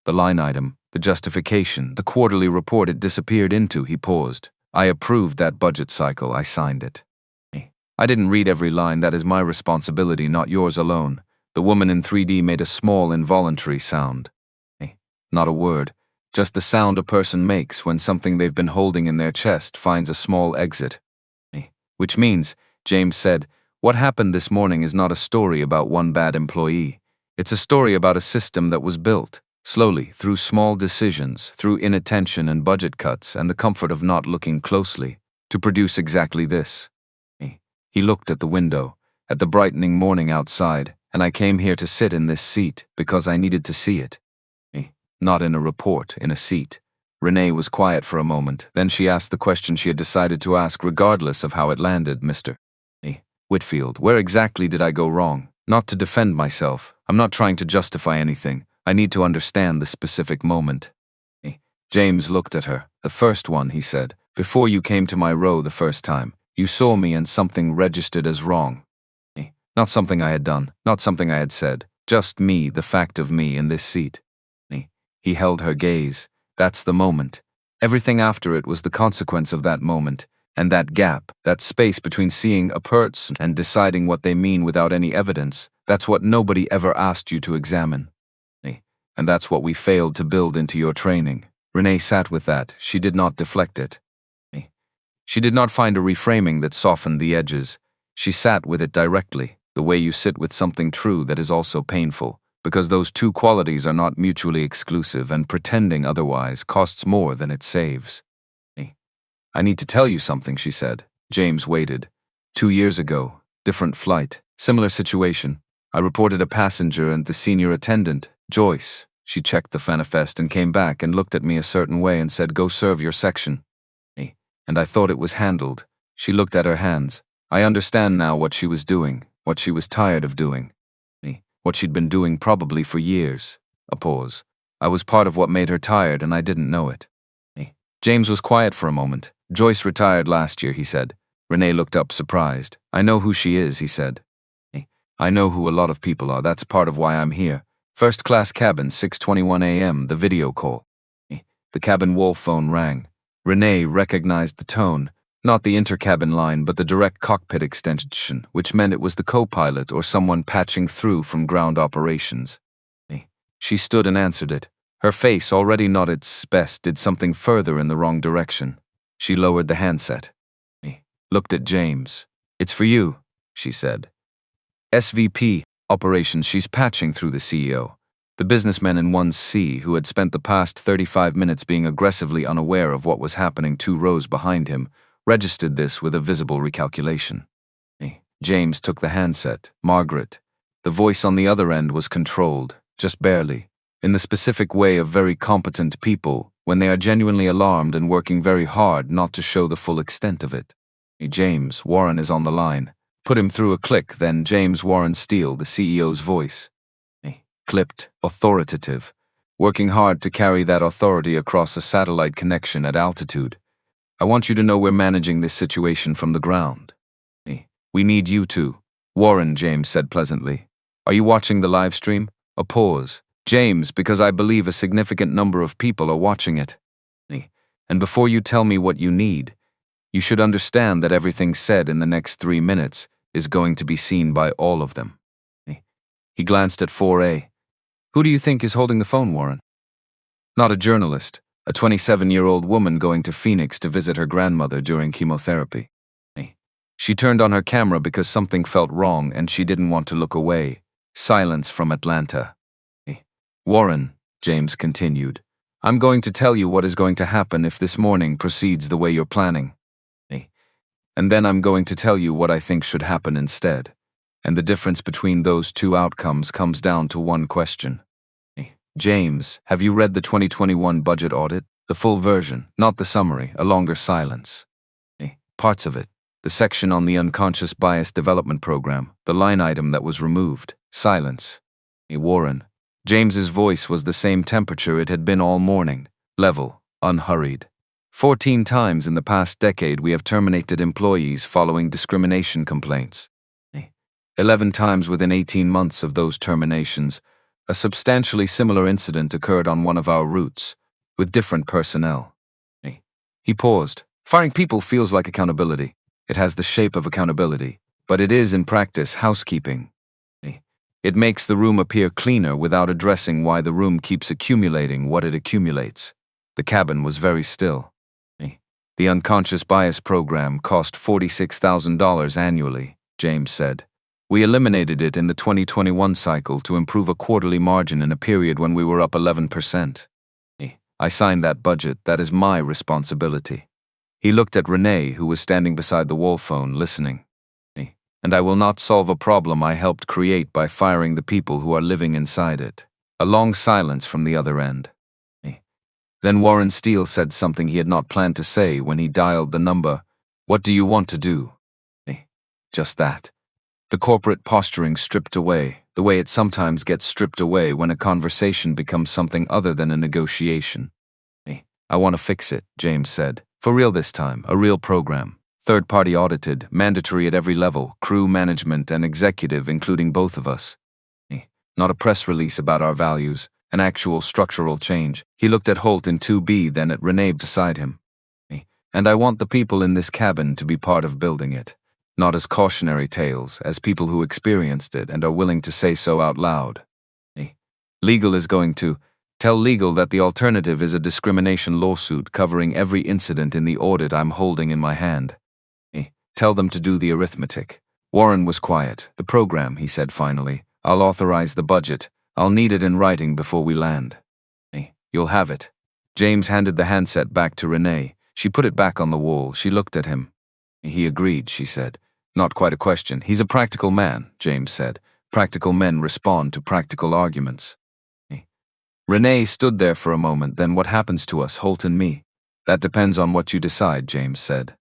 The line item, the justification, the quarterly report it disappeared into, he paused. I approved that budget cycle, I signed it. I didn't read every line, that is my responsibility, not yours alone. The woman in 3D made a small involuntary sound. Not a word, just the sound a person makes when something they've been holding in their chest finds a small exit. Which means, James said, what happened this morning is not a story about one bad employee. It's a story about a system that was built, slowly, through small decisions, through inattention and budget cuts and the comfort of not looking closely, to produce exactly this. He looked at the window, at the brightening morning outside, and I came here to sit in this seat because I needed to see it. Not in a report, in a seat. Renee was quiet for a moment, then she asked the question she had decided to ask regardless of how it landed, Mr. Whitfield, where exactly did I go wrong? Not to defend myself. I'm not trying to justify anything. I need to understand the specific moment. James looked at her. The first one, he said. Before you came to my row the first time, you saw me and something registered as wrong. Not something I had done, not something I had said. Just me, the fact of me in this seat. He held her gaze. That's the moment. Everything after it was the consequence of that moment. And that gap, that space between seeing a person and deciding what they mean without any evidence, that's what nobody ever asked you to examine. And that's what we failed to build into your training. Renee sat with that. She did not deflect it. She did not find a reframing that softened the edges. She sat with it directly, the way you sit with something true that is also painful, because those two qualities are not mutually exclusive, and pretending otherwise costs more than it saves. I need to tell you something, she said. James waited. 2 years ago, different flight, similar situation. I reported a passenger and the senior attendant, Joyce. She checked the manifest and came back and looked at me a certain way and said, go serve your section. And I thought it was handled. She looked at her hands. I understand now what she was doing, what she was tired of doing. What she'd been doing probably for years. A pause. I was part of what made her tired and I didn't know it. James was quiet for a moment. Joyce retired last year, he said. Renee looked up surprised. I know who she is, he said. I know who a lot of people are. That's part of why I'm here. First class cabin, 6:21 a.m., the video call. The cabin wall phone rang. Renee recognized the tone, not the intercabin line but the direct cockpit extension, which meant it was the co-pilot or someone patching through from ground operations. She stood and answered it. Her face, already not its best, did something further in the wrong direction. She lowered the handset. Looked at James. It's for you, she said. SVP, operations, she's patching through the CEO. The businessman in 1C, who had spent the past 35 minutes being aggressively unaware of what was happening 2 rows behind him, registered this with a visible recalculation. James took the handset. Margaret. The voice on the other end was controlled, just barely, in the specific way of very competent people when they are genuinely alarmed and working very hard not to show the full extent of it. James, Warren is on the line. Put him through a click, then James Warren Steele, the CEO's voice. clipped, authoritative, working hard to carry that authority across a satellite connection at altitude. I want you to know we're managing this situation from the ground. We need you too. Warren, James said pleasantly. Are you watching the live stream? A pause. James, because I believe a significant number of people are watching it. And before you tell me what you need, you should understand that everything said in the next 3 minutes is going to be seen by all of them. He glanced at 4A. Who do you think is holding the phone, Warren? Not a journalist, a 27-year-old woman going to Phoenix to visit her grandmother during chemotherapy. She turned on her camera because something felt wrong and she didn't want to look away. Silence from Atlanta. Warren, James continued, I'm going to tell you what is going to happen if this morning proceeds the way you're planning. And then I'm going to tell you what I think should happen instead. And the difference between those two outcomes comes down to one question. James, have you read the 2021 budget audit? The full version, not the summary, a longer silence. Parts of it. The section on the unconscious bias development program, the line item that was removed. Silence. Warren. James's voice was the same temperature it had been all morning. Level, unhurried. 14 times in the past decade we have terminated employees following discrimination complaints. 11 times within 18 months of those terminations, a substantially similar incident occurred on one of our routes, with different personnel. He paused. Firing people feels like accountability. It has the shape of accountability, but it is in practice housekeeping. It makes the room appear cleaner without addressing why the room keeps accumulating what it accumulates. The cabin was very still. The unconscious bias program cost $46,000 annually, James said. We eliminated it in the 2021 cycle to improve a quarterly margin in a period when we were up 11%. I signed that budget, that is my responsibility. He looked at Renee, who was standing beside the wall phone, listening. And I will not solve a problem I helped create by firing the people who are living inside it. A long silence from the other end. Then Warren Steele said something he had not planned to say when he dialed the number. What do you want to do? Just that. The corporate posturing stripped away, the way it sometimes gets stripped away when a conversation becomes something other than a negotiation. I want to fix it, James said. For real this time, a real program. Third-party audited, mandatory at every level, crew, management, and executive, including both of us. Not a press release about our values, an actual structural change. He looked at Holt in 2B, then at Renee beside him. And I want the people in this cabin to be part of building it. Not as cautionary tales, as people who experienced it and are willing to say so out loud. Legal is going to tell legal that the alternative is a discrimination lawsuit covering every incident in the audit I'm holding in my hand. Tell them to do the arithmetic. Warren was quiet. The program, he said finally. I'll authorize the budget. I'll need it in writing before we land. You'll have it. James handed the handset back to Renee. She put it back on the wall. She looked at him. He agreed, she said. Not quite a question. He's a practical man, James said. Practical men respond to practical arguments. Renee stood there for a moment. Then what happens to us, Holt and me? That depends on what you decide, James said.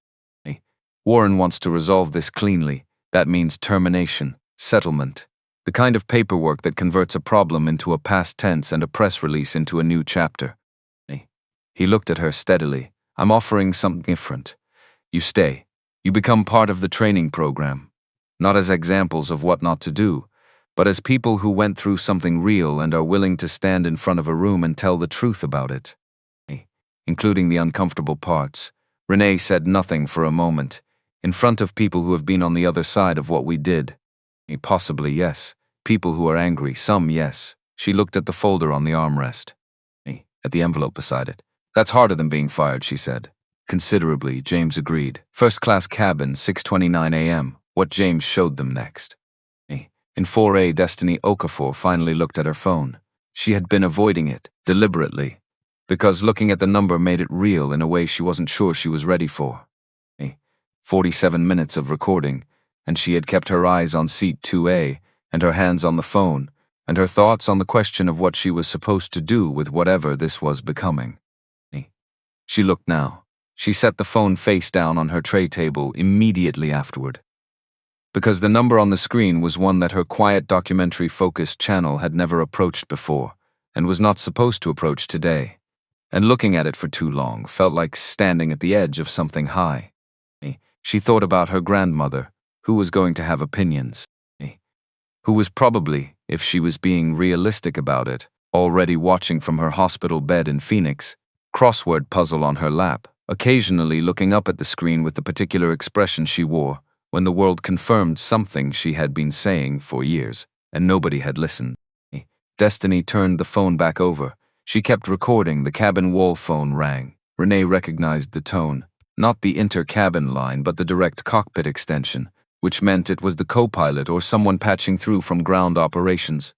Warren wants to resolve this cleanly. That means termination, settlement. The kind of paperwork that converts a problem into a past tense and a press release into a new chapter. He looked at her steadily. I'm offering something different. You stay. You become part of the training program. Not as examples of what not to do, but as people who went through something real and are willing to stand in front of a room and tell the truth about it. Including the uncomfortable parts. Renee said nothing for a moment. In front of people who have been on the other side of what we did. Possibly, yes. People who are angry, some, yes. She looked at the folder on the armrest. At the envelope beside it. That's harder than being fired, she said. Considerably, James agreed. First-class cabin, 6:29 a.m. What James showed them next. In 4A, Destiny Okafor finally looked at her phone. She had been avoiding it, deliberately. Because looking at the number made it real in a way she wasn't sure she was ready for. 47 minutes of recording, and she had kept her eyes on seat 2A, and her hands on the phone, and her thoughts on the question of what she was supposed to do with whatever this was becoming. She looked now. She set the phone face down on her tray table immediately afterward. because the number on the screen was one that her quiet documentary-focused channel had never approached before, and was not supposed to approach today. And looking at it for too long felt like standing at the edge of something high. She thought about her grandmother, who was going to have opinions. Who was probably, if she was being realistic about it, already watching from her hospital bed in Phoenix, crossword puzzle on her lap, occasionally looking up at the screen with the particular expression she wore when the world confirmed something she had been saying for years, and nobody had listened. Destiny turned the phone back over. She kept recording. The cabin wall phone rang. Renee recognized the tone, not the inter-cabin line but the direct cockpit extension, which meant it was the co-pilot or someone patching through from ground operations.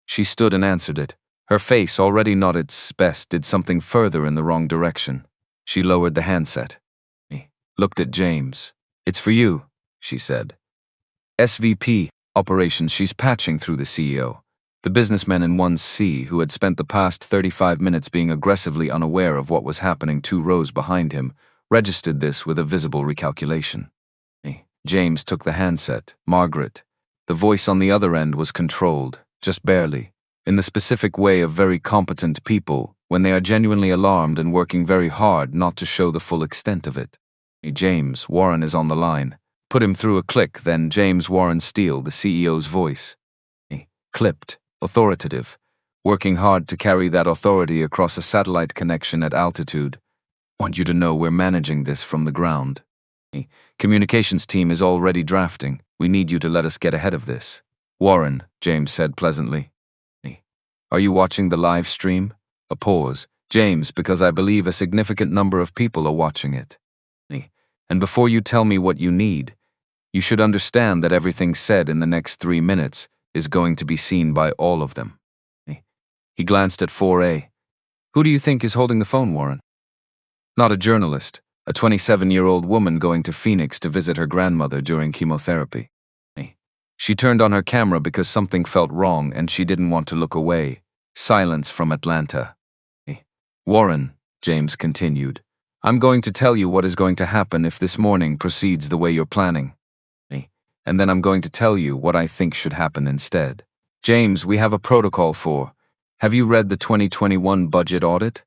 She stood and answered it. Her face, already not its best, did something further in the wrong direction. She lowered the handset. Looked at James. "It's for you," she said. SVP, Operations. She's patching through the CEO. The businessman in 1C, who had spent the past 35 minutes being aggressively unaware of what was happening 2 rows behind him, registered this with a visible recalculation. James took the handset. "Margaret." The voice on the other end was controlled, just barely, in the specific way of very competent people when they are genuinely alarmed and working very hard not to show the full extent of it. "James, Warren is on the line." Put him through a click, then James Warren Steele, the CEO's voice. Clipped, authoritative, working hard to carry that authority across a satellite connection at altitude. "Want you to know we're managing this from the ground. Communications team is already drafting. We need you to let us get ahead of this." "Warren," James said pleasantly. "Are you watching the live stream?" A pause. "James, because I believe a significant number of people are watching it. And before you tell me what you need, you should understand that everything said in the next 3 minutes is going to be seen by all of them." He glanced at 4A. "Who do you think is holding the phone, Warren?" "Not a journalist. A 27-year-old woman going to Phoenix to visit her grandmother during chemotherapy. She turned on her camera because something felt wrong and she didn't want to look away." Silence from Atlanta. "Warren," James continued, "I'm going to tell you what is going to happen if this morning proceeds the way you're planning. And then I'm going to tell you what I think should happen instead. James, we have a protocol for. Have you read the 2021 budget audit?"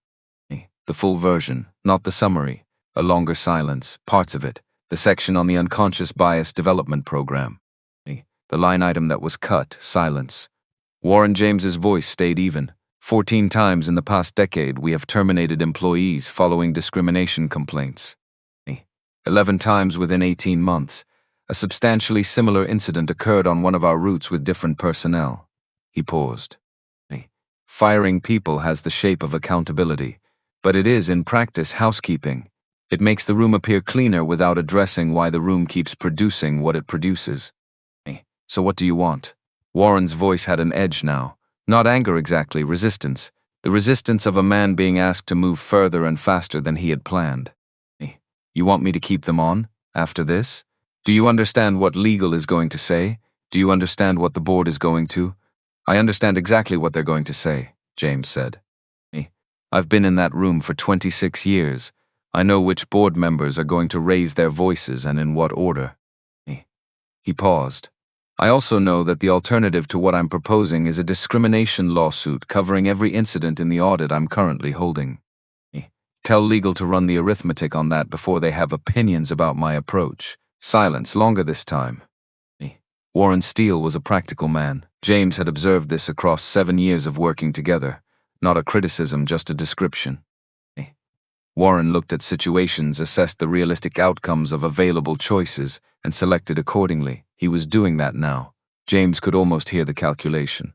The full version, not the summary. A longer silence, parts of it, the section on the unconscious bias development program. The line item that was cut, silence. Warren James's voice stayed even. 14 times in the past decade we have terminated employees following discrimination complaints. 11 times within 18 months. A substantially similar incident occurred on one of our routes with different personnel. He paused. Firing people has the shape of accountability, but it is, in practice, housekeeping. It makes the room appear cleaner without addressing why the room keeps producing what it produces. "So what do you want?" Warren's voice had an edge now. Not anger exactly, resistance. The resistance of a man being asked to move further and faster than he had planned. "You want me to keep them on? After this? Do you understand what legal is going to say? Do you understand what the board is going to?" "I understand exactly what they're going to say," James said. "I've been in that room for 26 years. I know which board members are going to raise their voices and in what order." He paused. "I also know that the alternative to what I'm proposing is a discrimination lawsuit covering every incident in the audit I'm currently holding. Tell legal to run the arithmetic on that before they have opinions about my approach." Silence, longer this time. Warren Steele was a practical man. James had observed this across 7 years of working together. Not a criticism, just a description. Warren looked at situations, assessed the realistic outcomes of available choices, and selected accordingly. He was doing that now. James could almost hear the calculation.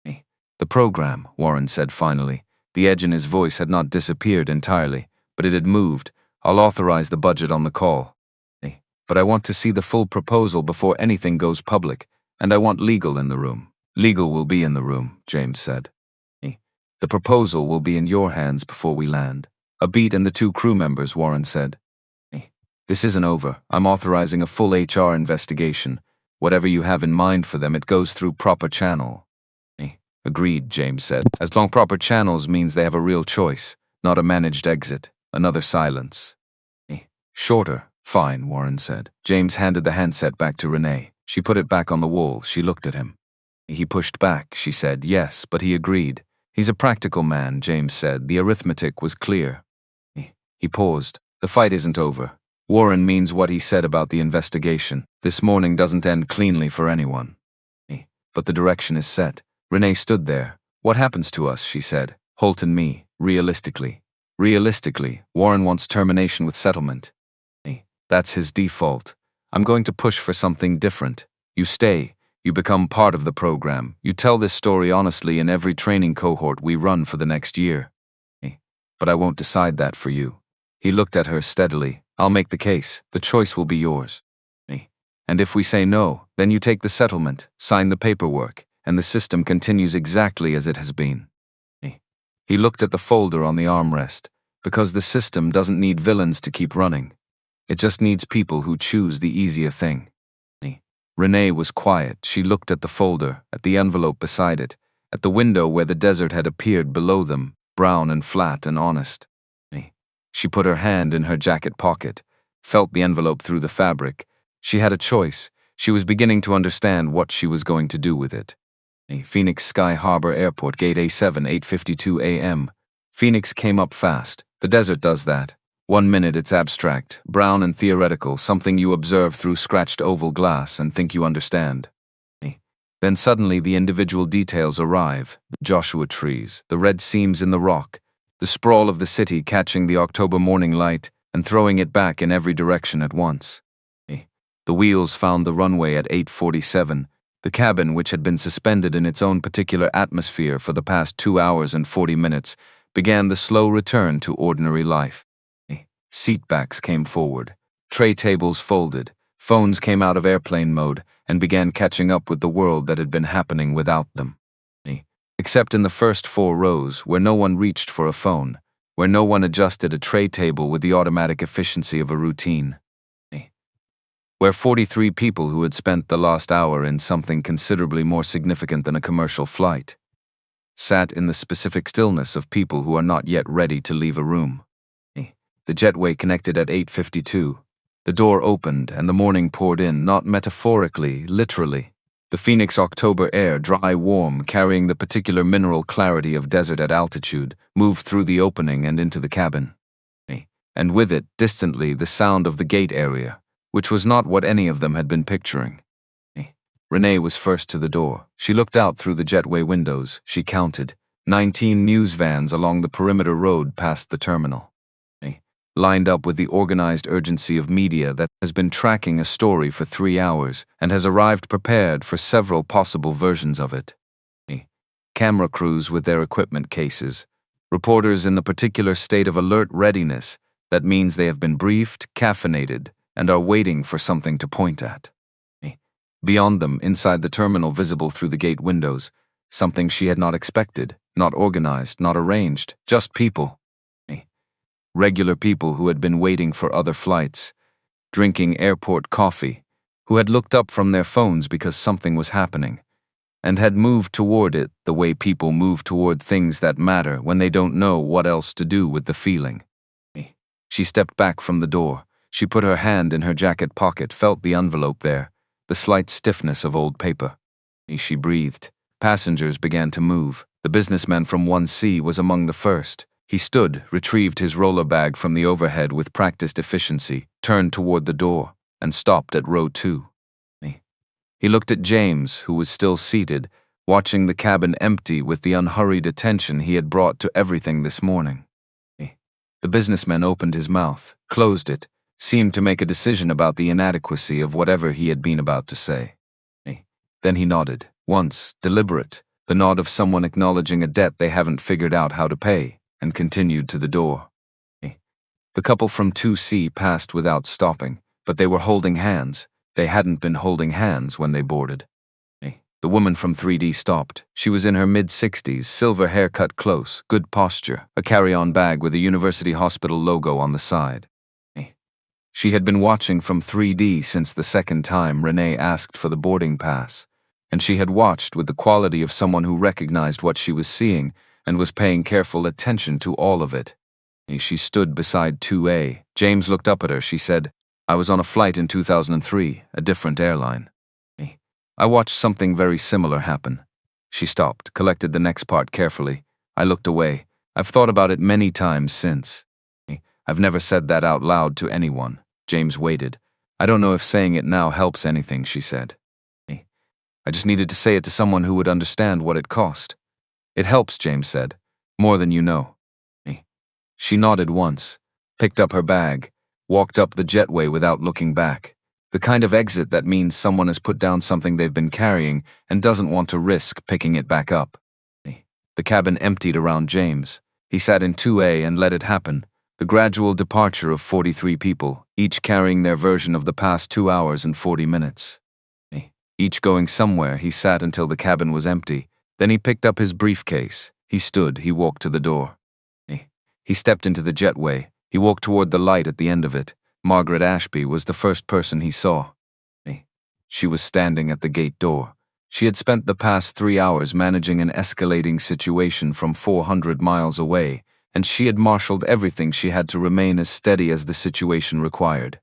"The program," Warren said finally. The edge in his voice had not disappeared entirely, but it had moved. "I'll authorize the budget on the call. But I want to see the full proposal before anything goes public, and I want legal in the room." "Legal will be in the room," James said. "The proposal will be in your hands before we land." "A beat and the 2 crew members," Warren said. "This isn't over. I'm authorizing a full HR investigation. Whatever you have in mind for them, it goes through proper channel." "Agreed," James said. "As long proper channels means they have a real choice, not a managed exit." Another silence. "Shorter," Fine, Warren said. James handed the handset back to Renee. She put it back on the wall. She looked at him. He pushed back, she said. Yes, but he agreed. He's a practical man, James said. The arithmetic was clear. He paused. The fight isn't over. Warren means what he said about the investigation. This morning doesn't end cleanly for anyone. But the direction is set. Renee stood there. What happens to us, she said. Holt and me, realistically. Realistically, Warren wants termination with settlement. That's his default. I'm going to push for something different. You stay. You become part of the program. You tell this story honestly in every training cohort we run for the next year. But I won't decide that for you. He looked at her steadily. I'll make the case. The choice will be yours. And if we say no, then you take the settlement, sign the paperwork, and the system continues exactly as it has been. He looked at the folder on the armrest. Because the system doesn't need villains to keep running. It just needs people who choose the easier thing. Renee was quiet. She looked at the folder, at the envelope beside it, at the window where the desert had appeared below them, brown and flat and honest. She put her hand in her jacket pocket, felt the envelope through the fabric. She had a choice. She was beginning to understand what she was going to do with it. Phoenix Sky Harbor Airport, Gate A7, 8:52 a.m. Phoenix came up fast. The desert does that. 1 minute it's abstract, brown and theoretical, something you observe through scratched oval glass and think you understand. Then suddenly the individual details arrive. The Joshua trees, the red seams in the rock, the sprawl of the city catching the October morning light and throwing it back in every direction at once. The wheels found the runway at 8:47, the cabin, which had been suspended in its own particular atmosphere for the past 2 hours and 40 minutes, began the slow return to ordinary life. Seatbacks came forward, tray tables folded, phones came out of airplane mode and began catching up with the world that had been happening without them. Except in the first 4 rows, where no one reached for a phone, where no one adjusted a tray table with the automatic efficiency of a routine. Where 43 people who had spent the last hour in something considerably more significant than a commercial flight sat in the specific stillness of people who are not yet ready to leave a room. The jetway connected at 8:52. The door opened and the morning poured in, not metaphorically, literally. The Phoenix October air, dry, warm, carrying the particular mineral clarity of desert at altitude, moved through the opening and into the cabin. And with it, distantly, the sound of the gate area, which was not what any of them had been picturing. Renee was first to the door. She looked out through the jetway windows. She counted. 19 news vans along the perimeter road past the terminal, lined up with the organized urgency of media that has been tracking a story for 3 hours and has arrived prepared for several possible versions of it. Camera crews with their equipment cases, reporters in the particular state of alert readiness that means they have been briefed, caffeinated, and are waiting for something to point at. Beyond them, inside the terminal visible through the gate windows, something she had not expected, not organized, not arranged, just people. Regular people who had been waiting for other flights, drinking airport coffee, who had looked up from their phones because something was happening, and had moved toward it the way people move toward things that matter when they don't know what else to do with the feeling. She stepped back from the door. She put her hand in her jacket pocket, felt the envelope there, the slight stiffness of old paper. She breathed. Passengers began to move. The businessman from 1C was among the first. He stood, retrieved his roller bag from the overhead with practiced efficiency, turned toward the door, and stopped at row 2. He looked at James, who was still seated, watching the cabin empty with the unhurried attention he had brought to everything this morning. The businessman opened his mouth, closed it, seemed to make a decision about the inadequacy of whatever he had been about to say. Then he nodded, once, deliberate, the nod of someone acknowledging a debt they haven't figured out how to pay, and continued to the door. The couple from 2C passed without stopping, but they were holding hands. They hadn't been holding hands when they boarded. The woman from 3D stopped. She was in her mid-60s, silver hair cut close, good posture, a carry-on bag with a university hospital logo on the side. She had been watching from 3D since the second time Renee asked for the boarding pass, and she had watched with the quality of someone who recognized what she was seeing and was paying careful attention to all of it. She stood beside 2A. James looked up at her. She said, I was on a flight in 2003, a different airline. I watched something very similar happen. She stopped, collected the next part carefully. I looked away. I've thought about it many times since. I've never said that out loud to anyone. James waited. I don't know if saying it now helps anything, she said. I just needed to say it to someone who would understand what it cost. It helps, James said. More than you know. She nodded once, picked up her bag, walked up the jetway without looking back. The kind of exit that means someone has put down something they've been carrying and doesn't want to risk picking it back up. The cabin emptied around James. He sat in 2A and let it happen. The gradual departure of 43 people, each carrying their version of the past 2 hours and 40 minutes. Each going somewhere, he sat until the cabin was empty. Then he picked up his briefcase. He stood, he walked to the door. He stepped into the jetway. He walked toward the light at the end of it. Margaret Ashby was the first person he saw. She was standing at the gate door. She had spent the past 3 hours managing an escalating situation from 400 miles away, and she had marshaled everything she had to remain as steady as the situation required.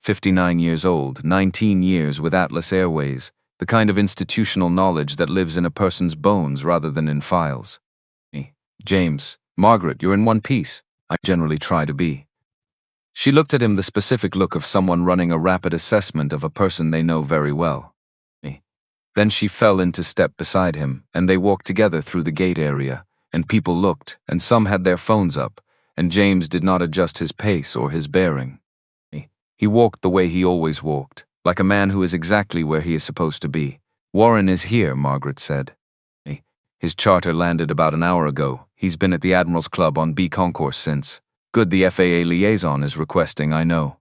59 years old, 19 years with Atlas Airways, the kind of institutional knowledge that lives in a person's bones rather than in files. James, Margaret, you're in one piece. I generally try to be. She looked at him, the specific look of someone running a rapid assessment of a person they know very well. Then she fell into step beside him, and they walked together through the gate area, and people looked, and some had their phones up, and James did not adjust his pace or his bearing. He walked the way he always walked, like a man who is exactly where he is supposed to be. Warren is here, Margaret said. His charter landed about an hour ago. He's been at the Admiral's Club on B Concourse since. Good, the FAA liaison is requesting, I know.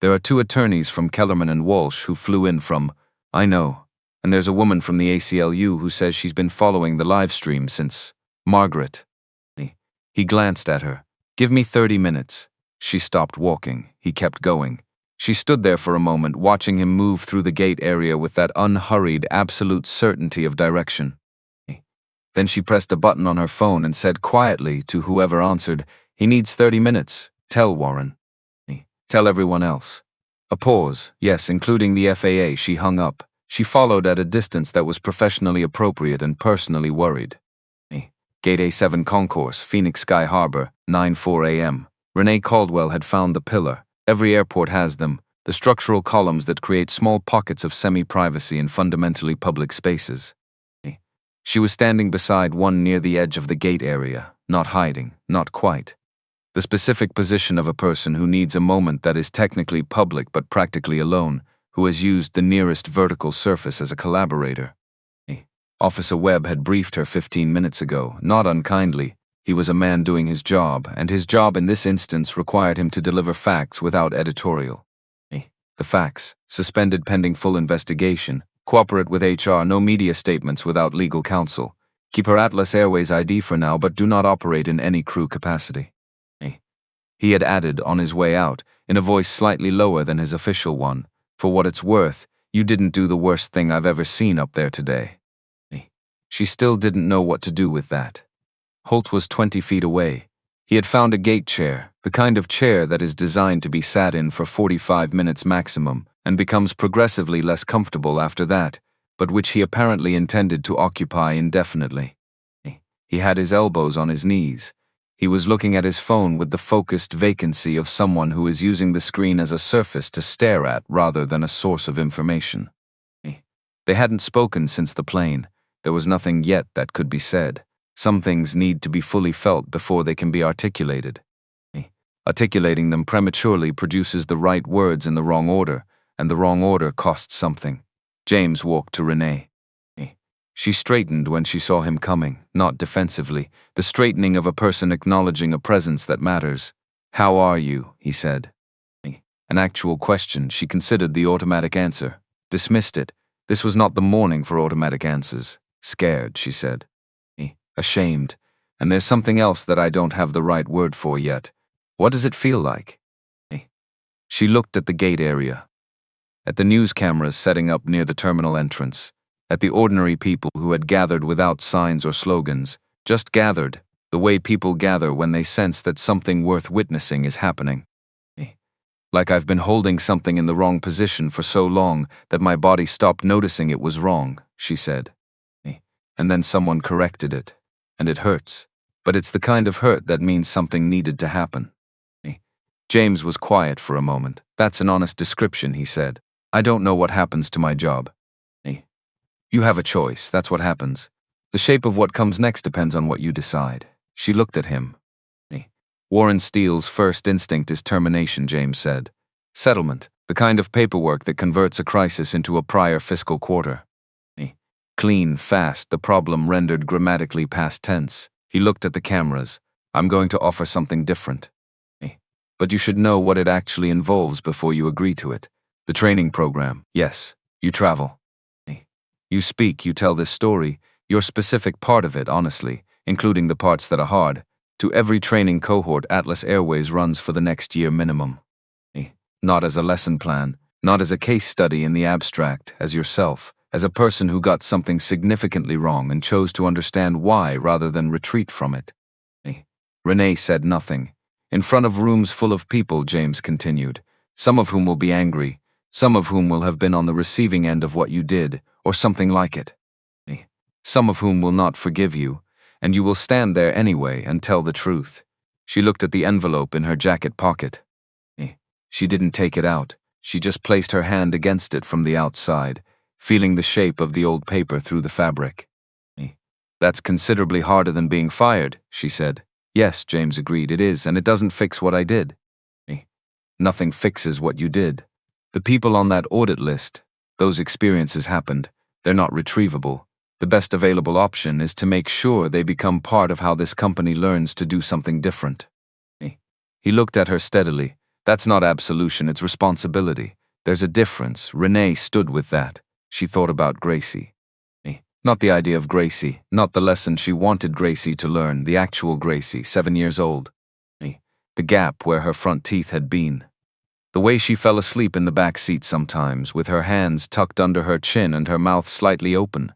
There are 2 attorneys from Kellerman and Walsh who flew in from, I know, and there's a woman from the ACLU who says she's been following the live stream since. Margaret. He glanced at her. Give me 30 minutes. She stopped walking. He kept going. She stood there for a moment, watching him move through the gate area with that unhurried, absolute certainty of direction. Then she pressed a button on her phone and said quietly to whoever answered, he needs 30 minutes. Tell Warren. Tell everyone else. A pause, yes, including the FAA. She hung up. She followed at a distance that was professionally appropriate and personally worried. Gate A7 Concourse, Phoenix Sky Harbor, 9:04 a.m. Renee Caldwell had found the pillar. Every airport has them, the structural columns that create small pockets of semi-privacy in fundamentally public spaces. She was standing beside one near the edge of the gate area, not hiding, not quite. The specific position of a person who needs a moment that is technically public but practically alone, who has used the nearest vertical surface as a collaborator. Officer Webb had briefed her 15 minutes ago, not unkindly. He was a man doing his job, and his job in this instance required him to deliver facts without editorial. The facts, suspended pending full investigation, cooperate with HR, no media statements without legal counsel. Keep her Atlas Airways ID for now, but do not operate in any crew capacity. He had added on his way out, in a voice slightly lower than his official one, for what it's worth, you didn't do the worst thing I've ever seen up there today. She still didn't know what to do with that. Holt was 20 feet away. He had found a gate chair, the kind of chair that is designed to be sat in for 45 minutes maximum, and becomes progressively less comfortable after that, but which he apparently intended to occupy indefinitely. He had his elbows on his knees. He was looking at his phone with the focused vacancy of someone who is using the screen as a surface to stare at rather than a source of information. They hadn't spoken since the plane. There was nothing yet that could be said. Some things need to be fully felt before they can be articulated. Articulating them prematurely produces the right words in the wrong order, and the wrong order costs something. James walked to Renee. She straightened when she saw him coming, not defensively, the straightening of a person acknowledging a presence that matters. How are you? He said. An actual question. She considered the automatic answer. Dismissed it. This was not the morning for automatic answers. Scared, she said. Ashamed. And there's something else that I don't have the right word for yet. What does it feel like? She looked at the gate area. At the news cameras setting up near the terminal entrance. At the ordinary people who had gathered without signs or slogans. Just gathered, the way people gather when they sense that something worth witnessing is happening. Like I've been holding something in the wrong position for so long that my body stopped noticing it was wrong, she said. And then someone corrected it. And it hurts. But it's the kind of hurt that means something needed to happen. James was quiet for a moment. That's an honest description, he said. I don't know what happens to my job. You have a choice, that's what happens. The shape of what comes next depends on what you decide. She looked at him. Warren Steele's first instinct is termination, James said. Settlement, the kind of paperwork that converts a crisis into a prior fiscal quarter. Clean, fast, the problem rendered grammatically past tense. He looked at the cameras. I'm going to offer something different. But you should know what it actually involves before you agree to it. The training program, yes. You travel. You speak, you tell this story, your specific part of it, honestly, including the parts that are hard. To every training cohort Atlas Airways runs for the next year minimum. Not as a lesson plan, not as a case study in the abstract, as yourself, as a person who got something significantly wrong and chose to understand why rather than retreat from it. Renee said nothing. In front of rooms full of people, James continued, some of whom will be angry, some of whom will have been on the receiving end of what you did, or something like it. Some of whom will not forgive you, and you will stand there anyway and tell the truth. She looked at the envelope in her jacket pocket. She didn't take it out. She just placed her hand against it from the outside, feeling the shape of the old paper through the fabric. That's considerably harder than being fired, she said. Yes, James agreed, it is, and it doesn't fix what I did. Nothing fixes what you did. The people on that audit list, those experiences happened. They're not retrievable. The best available option is to make sure they become part of how this company learns to do something different. He looked at her steadily. That's not absolution, it's responsibility. There's a difference. Renee stood with that. She thought about Gracie. Not the idea of Gracie, not the lesson she wanted Gracie to learn, the actual Gracie, 7 years old. The gap where her front teeth had been. The way she fell asleep in the back seat sometimes, with her hands tucked under her chin and her mouth slightly open,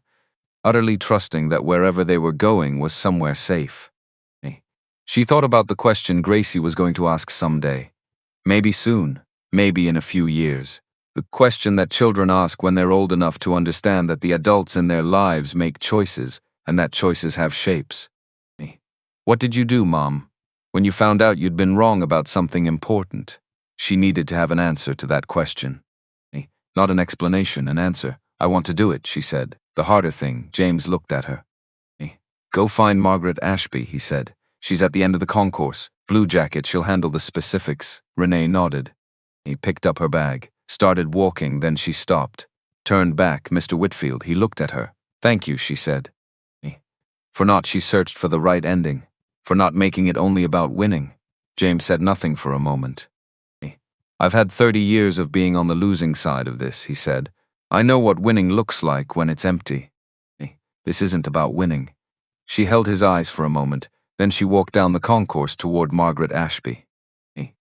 utterly trusting that wherever they were going was somewhere safe. She thought about the question Gracie was going to ask someday. Maybe soon, maybe in a few years. The question that children ask when they're old enough to understand that the adults in their lives make choices, and that choices have shapes. What did you do, Mom, when you found out you'd been wrong about something important? She needed to have an answer to that question. Not an explanation, an answer. I want to do it, she said. The harder thing, James looked at her. Go find Margaret Ashby, he said. She's at the end of the concourse. Blue jacket, she'll handle the specifics. Renee nodded. He picked up her bag, started walking, then she stopped. Turned back, Mr. Whitfield, he looked at her. Thank you, she said. For not she searched for the right ending. For not making it only about winning. James said nothing for a moment. I've had 30 years of being on the losing side of this, he said. I know what winning looks like when it's empty. This isn't about winning. She held his eyes for a moment, then she walked down the concourse toward Margaret Ashby.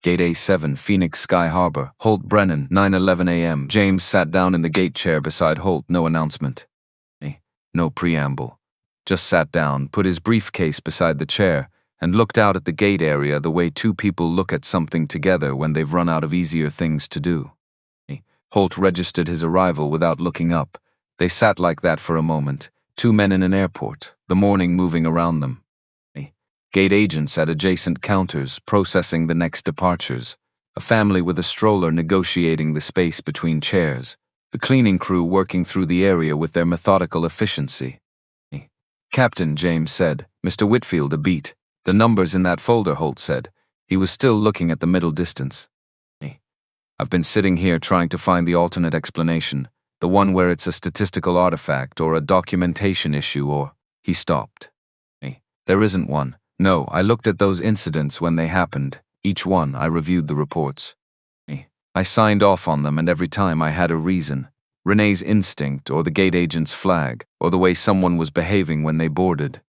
Gate A7, Phoenix Sky Harbor, Holt Brennan, 9:11 a.m. James sat down in the gate chair beside Holt, no announcement. No preamble. Just sat down, put his briefcase beside the chair, and looked out at the gate area the way two people look at something together when they've run out of easier things to do. Holt registered his arrival without looking up. They sat like that for a moment, two men in an airport, the morning moving around them. Gate agents at adjacent counters processing the next departures, a family with a stroller negotiating the space between chairs, the cleaning crew working through the area with their methodical efficiency. Captain, James said. Mr. Whitfield, a beat. The numbers in that folder, Holt said. He was still looking at the middle distance. I've been sitting here trying to find the alternate explanation, the one where it's a statistical artifact or a documentation issue or... He stopped. There isn't one. No, I looked at those incidents when they happened. Each one, I reviewed the reports. I signed off on them, and every time I had a reason. Renee's instinct, or the gate agent's flag, or the way someone was behaving when they boarded.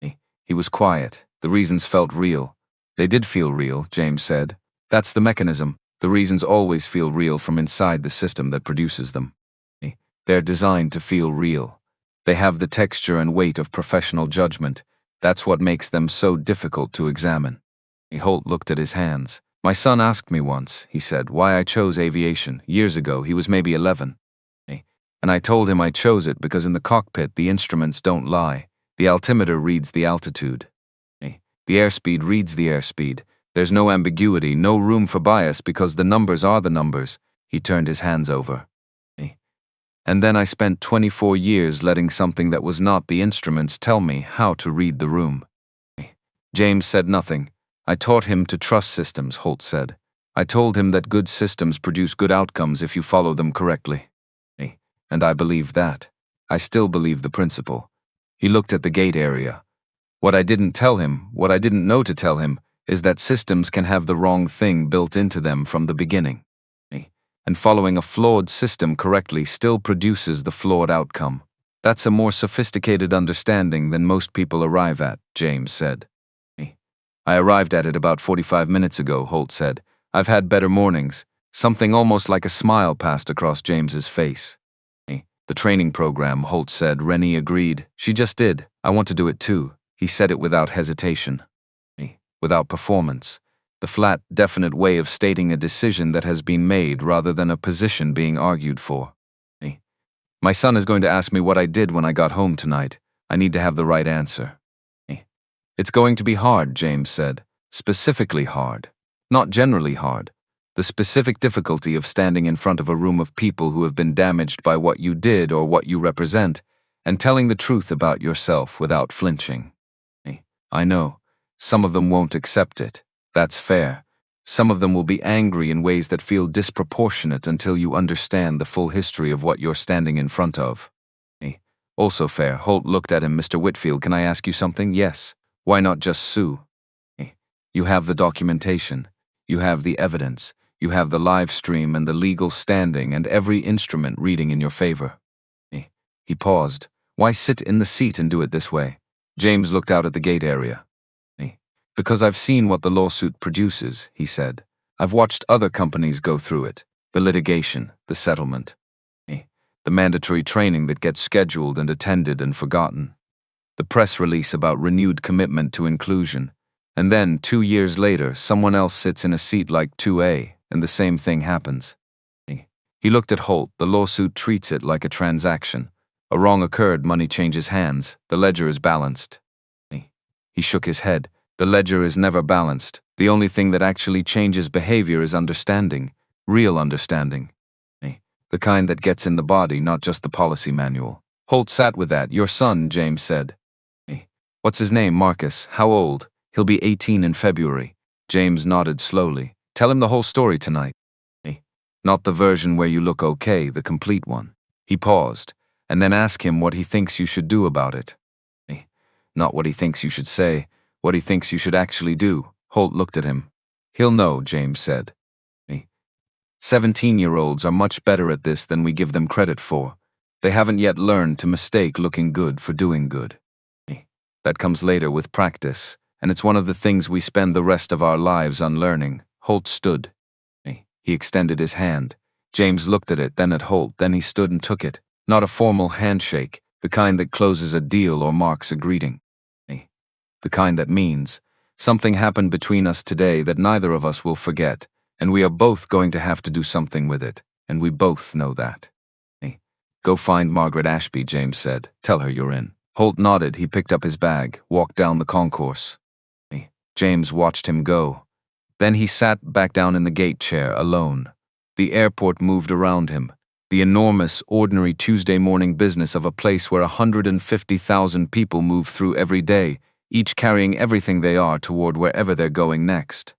He was quiet. The reasons felt real. They did feel real, James said. That's the mechanism. The reasons always feel real from inside the system that produces them. They're designed to feel real. They have the texture and weight of professional judgment. That's what makes them so difficult to examine. Holt looked at his hands. My son asked me once, he said, why I chose aviation. Years ago, he was maybe 11. And I told him I chose it because in the cockpit the instruments don't lie. The altimeter reads the altitude. The airspeed reads the airspeed. There's no ambiguity, no room for bias because the numbers are the numbers. He turned his hands over. And then I spent 24 years letting something that was not the instruments tell me how to read the room. James said nothing. I taught him to trust systems, Holt said. I told him that good systems produce good outcomes if you follow them correctly. And I believed that. I still believe the principle. He looked at the gate area. What I didn't tell him, what I didn't know to tell him, is that systems can have the wrong thing built into them from the beginning. And following a flawed system correctly still produces the flawed outcome. That's a more sophisticated understanding than most people arrive at, James said. I arrived at it about 45 minutes ago, Holt said. I've had better mornings. Something almost like a smile passed across James's face. The training program, Holt said. Rennie agreed. She just did. I want to do it too. He said it without hesitation. Without performance. The flat, definite way of stating a decision that has been made rather than a position being argued for. My son is going to ask me what I did when I got home tonight. I need to have the right answer. It's going to be hard, James said. Specifically hard. Not generally hard. The specific difficulty of standing in front of a room of people who have been damaged by what you did or what you represent, and telling the truth about yourself without flinching. I know. Some of them won't accept it. That's fair. Some of them will be angry in ways that feel disproportionate until you understand the full history of what you're standing in front of. Also fair. Holt looked at him. Mr. Whitfield, can I ask you something? Yes. Why not just sue? You have the documentation. You have the evidence. You have the live stream and the legal standing and every instrument reading in your favor. He paused. Why sit in the seat and do it this way? James looked out at the gate area. Because I've seen what the lawsuit produces, he said. I've watched other companies go through it. The litigation, the settlement. The mandatory training that gets scheduled and attended and forgotten. The press release about renewed commitment to inclusion. And then, 2 years later, someone else sits in a seat like 2A, and the same thing happens. He looked at Holt. The lawsuit treats it like a transaction. A wrong occurred, money changes hands, the ledger is balanced. He shook his head. The ledger is never balanced. The only thing that actually changes behavior is understanding, real understanding. The kind that gets in the body, not just the policy manual. Holt sat with that. Your son, James said. What's his name, Marcus? How old? He'll be 18 in February. James nodded slowly. Tell him the whole story tonight. Not the version where you look okay, the complete one. He paused, and then ask him what he thinks you should do about it. Not what he thinks you should say, what he thinks you should actually do. Holt looked at him. He'll know, James said. 17-year-olds are much better at this than we give them credit for. They haven't yet learned to mistake looking good for doing good. That comes later with practice, and it's one of the things we spend the rest of our lives unlearning. Holt stood. He extended his hand. James looked at it, then at Holt, then he stood and took it. Not a formal handshake, the kind that closes a deal or marks a greeting. The kind that means, something happened between us today that neither of us will forget, and we are both going to have to do something with it, and we both know that. Go find Margaret Ashby, James said. Tell her you're in. Holt nodded. He picked up his bag, walked down the concourse. James watched him go. Then he sat back down in the gate chair, alone. The airport moved around him. The enormous, ordinary Tuesday morning business of a place where 150,000 people move through every day, each carrying everything they are toward wherever they're going next.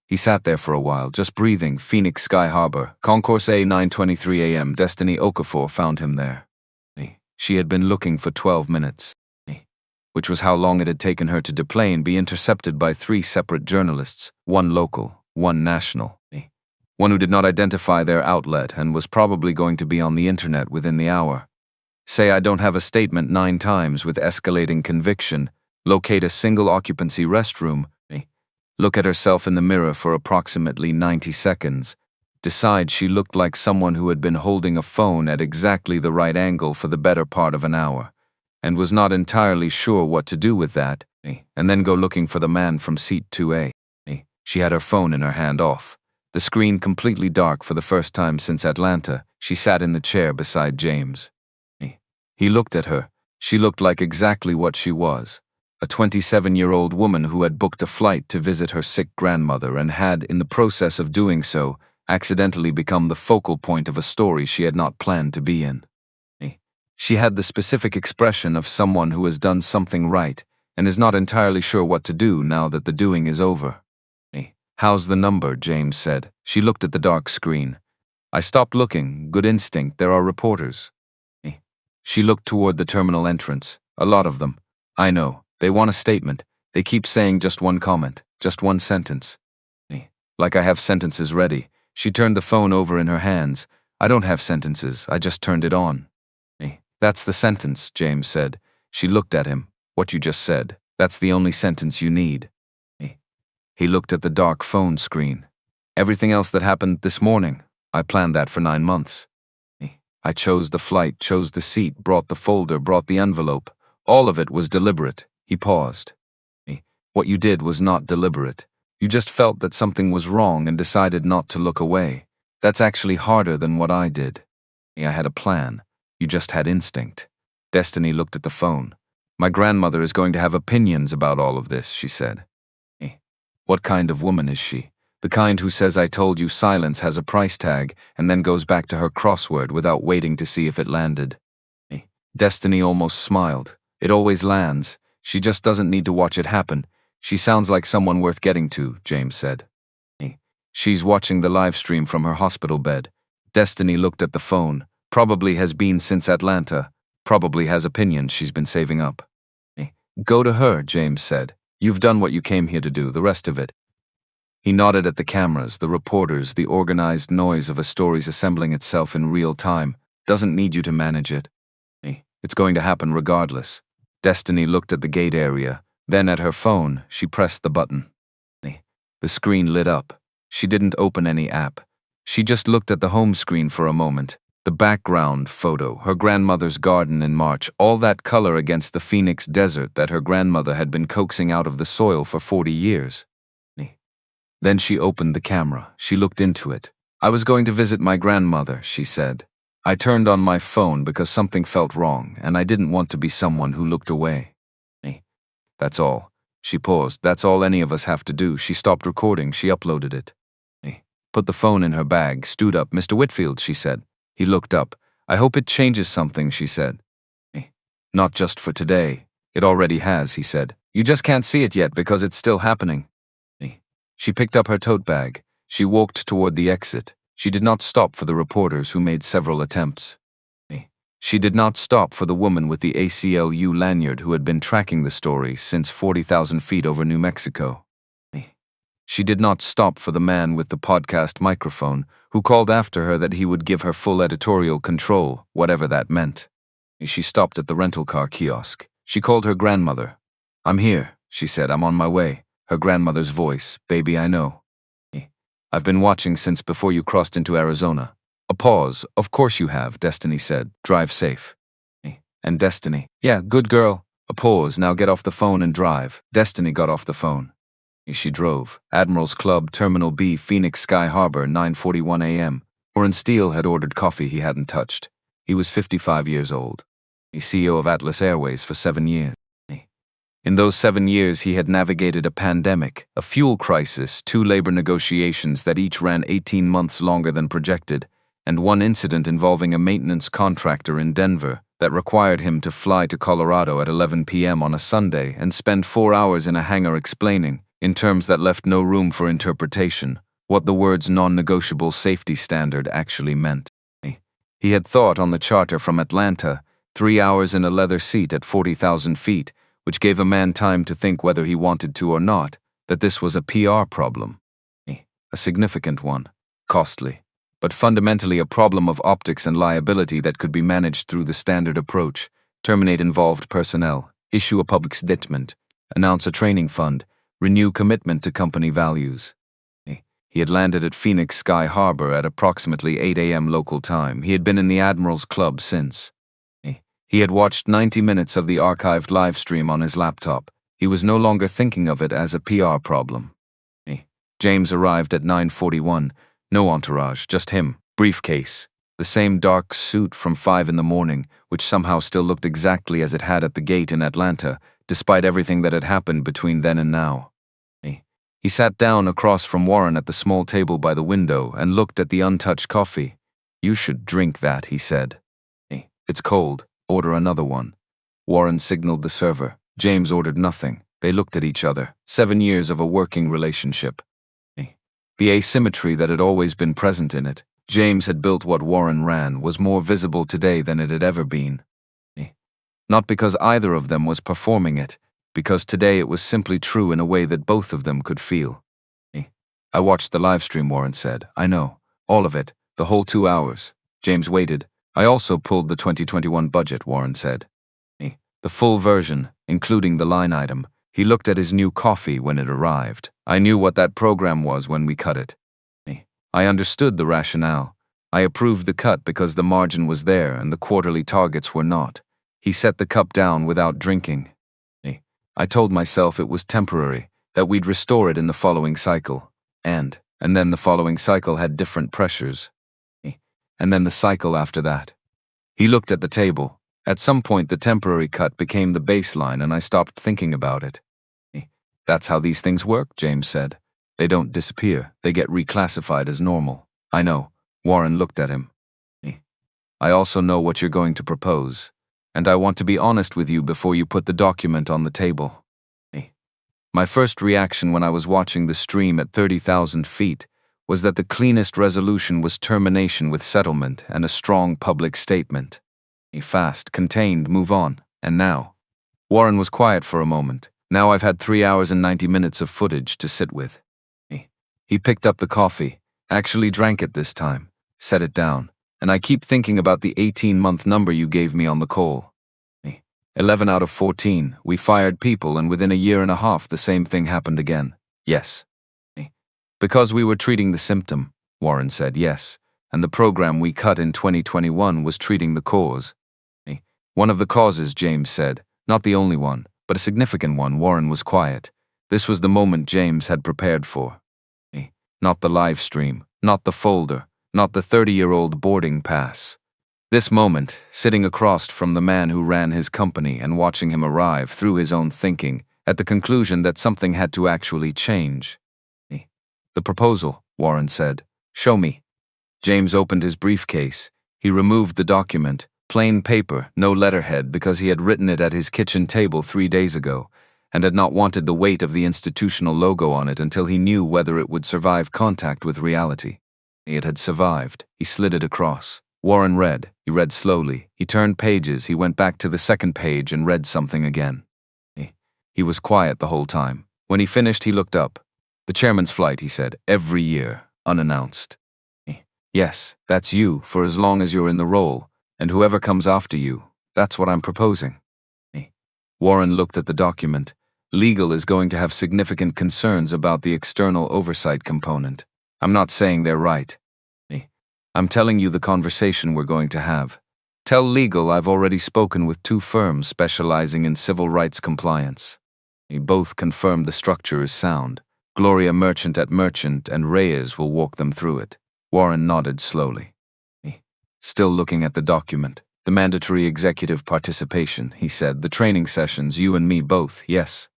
He sat there for a while, just breathing. Phoenix Sky Harbor, Concourse A, 9:23 a.m. Destiny Okafor found him there. She had been looking for 12 minutes, which was how long it had taken her to deplane, be intercepted by 3 separate journalists, one local, one national. One who did not identify their outlet and was probably going to be on the internet within the hour. Say I don't have a statement 9 times with escalating conviction, locate a single occupancy restroom, look at herself in the mirror for approximately 90 seconds, decide she looked like someone who had been holding a phone at exactly the right angle for the better part of an hour, and was not entirely sure what to do with that, and then go looking for the man from seat 2A. She had her phone in her hand off. The screen completely dark for the first time since Atlanta. She sat in the chair beside James. He looked at her. She looked like exactly what she was. A 27-year-old woman who had booked a flight to visit her sick grandmother and had, in the process of doing so, accidentally become the focal point of a story she had not planned to be in. She had the specific expression of someone who has done something right and is not entirely sure what to do now that the doing is over. "How's the number?" James said. She looked at the dark screen. "I stopped looking. Good instinct. There are reporters." She looked toward the terminal entrance. "A lot of them. I know. They want a statement. They keep saying just one comment, just one sentence." "Like I have sentences ready." She turned the phone over in her hands. "I don't have sentences. I just turned it on." "That's the sentence," James said. She looked at him. "What you just said. That's the only sentence you need." He looked at the dark phone screen. "Everything else that happened this morning, I planned that for 9 months. I chose the flight, chose the seat, brought the folder, brought the envelope. All of it was deliberate." He paused. "What you did was not deliberate. You just felt that something was wrong and decided not to look away. That's actually harder than what I did. I had a plan. You just had instinct." Destiny looked at the phone. "My grandmother is going to have opinions about all of this," she said. What kind of woman is she? The kind who says "I told you" silence has a price tag and then goes back to her crossword without waiting to see if it landed. Destiny almost smiled. "It always lands. She just doesn't need to watch it happen. She sounds like someone worth getting to," James said. "She's watching the live stream from her hospital bed." Destiny looked at the phone. "Probably has been since Atlanta. Probably has opinions she's been saving up." "Go to her," James said. "You've done what you came here to do, the rest of it." He nodded at the cameras, the reporters, the organized noise of a story's assembling itself in real time. "Doesn't need you to manage it. It's going to happen regardless." Destiny looked at the gate area, then at her phone. She pressed the button. The screen lit up. She didn't open any app. She just looked at the home screen for a moment. The background photo, her grandmother's garden in March, all that color against the Phoenix desert that her grandmother had been coaxing out of the soil for 40 years. Then she opened the camera. She looked into it. "I was going to visit my grandmother," she said. "I turned on my phone because something felt wrong, and I didn't want to be someone who looked away. That's all." She paused. "That's all any of us have to do." She stopped recording. She uploaded it. Put the phone in her bag, stood up. "Mr. Whitfield," she said. He looked up. "I hope it changes something," she said. "Not just for today. It already has," he said. "You just can't see it yet because it's still happening." She picked up her tote bag. She walked toward the exit. She did not stop for the reporters who made several attempts. She did not stop for the woman with the ACLU lanyard who had been tracking the story since 40,000 feet over New Mexico. She did not stop for the man with the podcast microphone who called after her that he would give her full editorial control, whatever that meant. She stopped at the rental car kiosk. She called her grandmother. "I'm here," she said. "I'm on my way." Her grandmother's voice. "Baby, I know. I've been watching since before you crossed into Arizona." A pause. "Of course you have," Destiny said. "Drive safe." And Destiny. "Yeah, good girl." A pause. "Now get off the phone and drive." Destiny got off the phone. She drove. Admiral's Club, Terminal B, Phoenix Sky Harbor, 9:41 a.m. Warren Steele had ordered coffee he hadn't touched. He was 55 years old. CEO of Atlas Airways for 7 years. In those 7 years, he had navigated a pandemic, a fuel crisis, 2 labor negotiations that each ran 18 months longer than projected, and 1 incident involving a maintenance contractor in Denver that required him to fly to Colorado at 11 p.m. on a Sunday and spend 4 hours in a hangar explaining, in terms that left no room for interpretation, what the words non-negotiable safety standard actually meant. He had thought on the charter from Atlanta, 3 hours in a leather seat at 40,000 feet, which gave a man time to think whether he wanted to or not, that this was a PR problem. A significant one, costly, but fundamentally a problem of optics and liability that could be managed through the standard approach: terminate involved personnel, issue a public statement, announce a training fund, renew commitment to company values. He had landed at Phoenix Sky Harbor at approximately 8 a.m. local time. He had been in the Admiral's Club since. He had watched 90 minutes of the archived live stream on his laptop. He was no longer thinking of it as a PR problem. James arrived at 9:41. No entourage, just him. Briefcase. The same dark suit from 5 in the morning, which somehow still looked exactly as it had at the gate in Atlanta, despite everything that had happened between then and now. He sat down across from Warren at the small table by the window and looked at the untouched coffee. "You should drink that," he said. "It's cold. Order another one." Warren signaled the server. James ordered nothing. They looked at each other. 7 years of a working relationship. The asymmetry that had always been present in it. James had built what Warren ran was more visible today than it had ever been. Not because either of them was performing it, because today it was simply true in a way that both of them could feel. "I watched the live stream," Warren said. "I know. All of it. The whole 2 hours." James waited. "I also pulled the 2021 budget," Warren said. "The full version, including the line item." He looked at his new coffee when it arrived. "I knew what that program was when we cut it. I understood the rationale. I approved the cut because the margin was there and the quarterly targets were not." He set the cup down without drinking. "I told myself it was temporary, that we'd restore it in the following cycle. And then the following cycle had different pressures. And then the cycle after that." He looked at the table. "At some point the temporary cut became the baseline and I stopped thinking about it." "That's how these things work," James said. "They don't disappear, they get reclassified as normal." "I know." Warren looked at him. "I also know what you're going to propose. And I want to be honest with you before you put the document on the table." My first reaction when I was watching the stream at 30,000 feet was that the cleanest resolution was termination with settlement and a strong public statement. Fast, contained, move on. And now? Warren was quiet for a moment. "Now I've had 3 hours and 90 minutes of footage to sit with." He picked up the coffee, actually drank it this time, set it down. "And I keep thinking about the 18-month number you gave me on the call. 11 out of 14, we fired people and within a year and a half the same thing happened again." "Yes." "Because we were treating the symptom," Warren said. "Yes. And the program we cut in 2021 was treating the cause." "One of the causes," James said. "Not the only one, but a significant one." Warren was quiet. This was the moment James had prepared for. Not the live stream, not the folder, not the 30-year-old boarding pass. This moment, sitting across from the man who ran his company and watching him arrive through his own thinking, at the conclusion that something had to actually change. "The proposal," Warren said. "Show me." James opened his briefcase. He removed the document, plain paper, no letterhead, because he had written it at his kitchen table 3 days ago, and had not wanted the weight of the institutional logo on it until he knew whether it would survive contact with reality. It had survived. He slid it across. Warren read. He read slowly. He turned pages. He went back to the second page and read something again. He was quiet the whole time. When he finished, he looked up. "The chairman's flight," he said, "every year, unannounced." "Yes, that's you, for as long as you're in the role, and whoever comes after you, that's what I'm proposing." Warren looked at the document. Legal is going to have significant concerns about the external oversight component. I'm not saying they're right. I'm telling you the conversation we're going to have. Tell legal I've already spoken with 2 firms specializing in civil rights compliance. Both confirmed the structure is sound. Gloria Merchant at Merchant and Reyes will walk them through it. Warren nodded slowly. Still looking at the document. "The mandatory executive participation," he said. "The training sessions, you and me both, yes."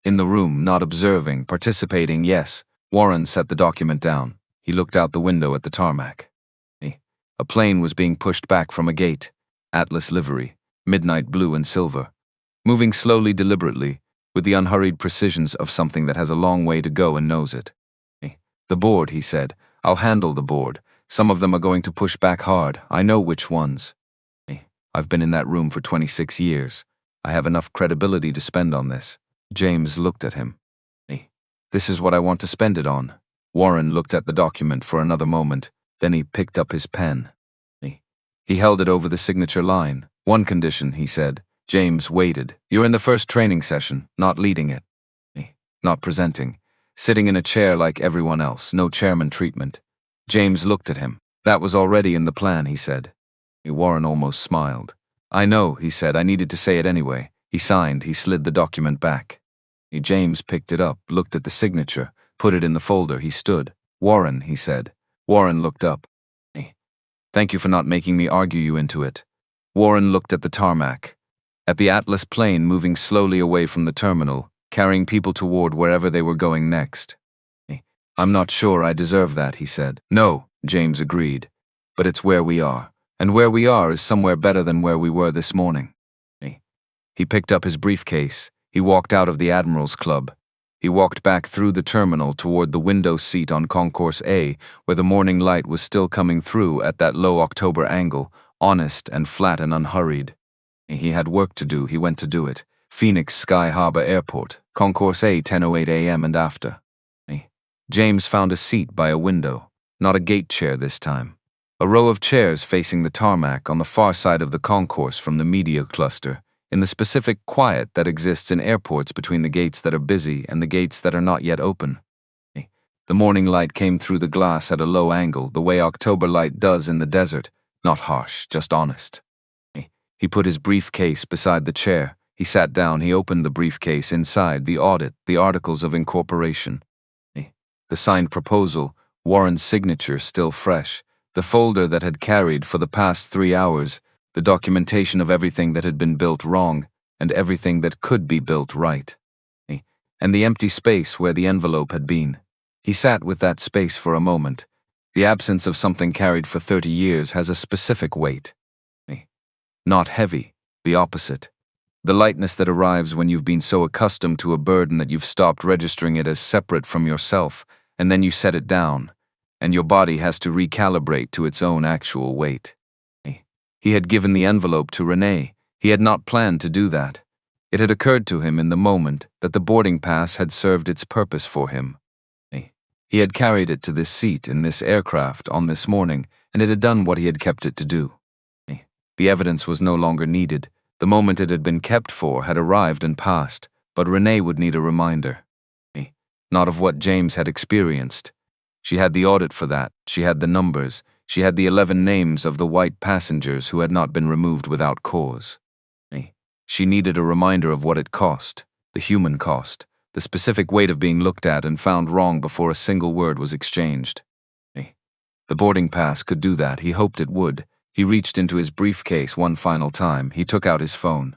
"In the room, not observing, participating, yes." Warren set the document down. He looked out the window at the tarmac. A plane was being pushed back from a gate. Atlas livery, midnight blue and silver. Moving slowly, deliberately, with the unhurried precisions of something that has a long way to go and knows it. "The board," he said. "I'll handle the board. Some of them are going to push back hard. I know which ones. I've been in that room for 26 years. I have enough credibility to spend on this." James looked at him. "This is what I want to spend it on." Warren looked at the document for another moment, then he picked up his pen. He held it over the signature line. "One condition," he said. James waited. "You're in the first training session, not leading it. Not presenting. Sitting in a chair like everyone else, no chairman treatment." James looked at him. "That was already in the plan," he said. Warren almost smiled. "I know," he said. "I needed to say it anyway." He signed. He slid the document back. James picked it up, looked at the signature, put it in the folder. He stood. "Warren," he said. Warren looked up. "Thank you for not making me argue you into it." Warren looked at the tarmac, at the Atlas plane moving slowly away from the terminal, carrying people toward wherever they were going next. "I'm not sure I deserve that," he said. "No," James agreed. "But it's where we are. And where we are is somewhere better than where we were this morning." He picked up his briefcase. He walked out of the Admiral's Club. He walked back through the terminal toward the window seat on Concourse A, where the morning light was still coming through at that low October angle, honest and flat and unhurried. He had work to do. He went to do it. Phoenix Sky Harbor Airport, Concourse A, 10:08 a.m. and after. James found a seat by a window, not a gate chair this time. A row of chairs facing the tarmac on the far side of the concourse from the media cluster, in the specific quiet that exists in airports between the gates that are busy and the gates that are not yet open. The morning light came through the glass at a low angle, the way October light does in the desert, not harsh, just honest. He put his briefcase beside the chair. He sat down. He opened the briefcase. Inside, the audit, the articles of incorporation. The signed proposal, Warren's signature still fresh, the folder that had carried for the past 3 hours, the documentation of everything that had been built wrong and everything that could be built right. And the empty space where the envelope had been. He sat with that space for a moment. The absence of something carried for 30 years has a specific weight. Not heavy, the opposite. The lightness that arrives when you've been so accustomed to a burden that you've stopped registering it as separate from yourself, and then you set it down, and your body has to recalibrate to its own actual weight. He had given the envelope to Renee. He had not planned to do that. It had occurred to him in the moment that the boarding pass had served its purpose for him. He had carried it to this seat in this aircraft on this morning, and it had done what he had kept it to do. The evidence was no longer needed. The moment it had been kept for had arrived and passed, but Renee would need a reminder. Not of what James had experienced. She had the audit for that. She had the numbers. She had the 11 names of the white passengers who had not been removed without cause. She needed a reminder of what it cost, the human cost, the specific weight of being looked at and found wrong before a single word was exchanged. The boarding pass could do that. He hoped it would. He reached into his briefcase one final time. He took out his phone.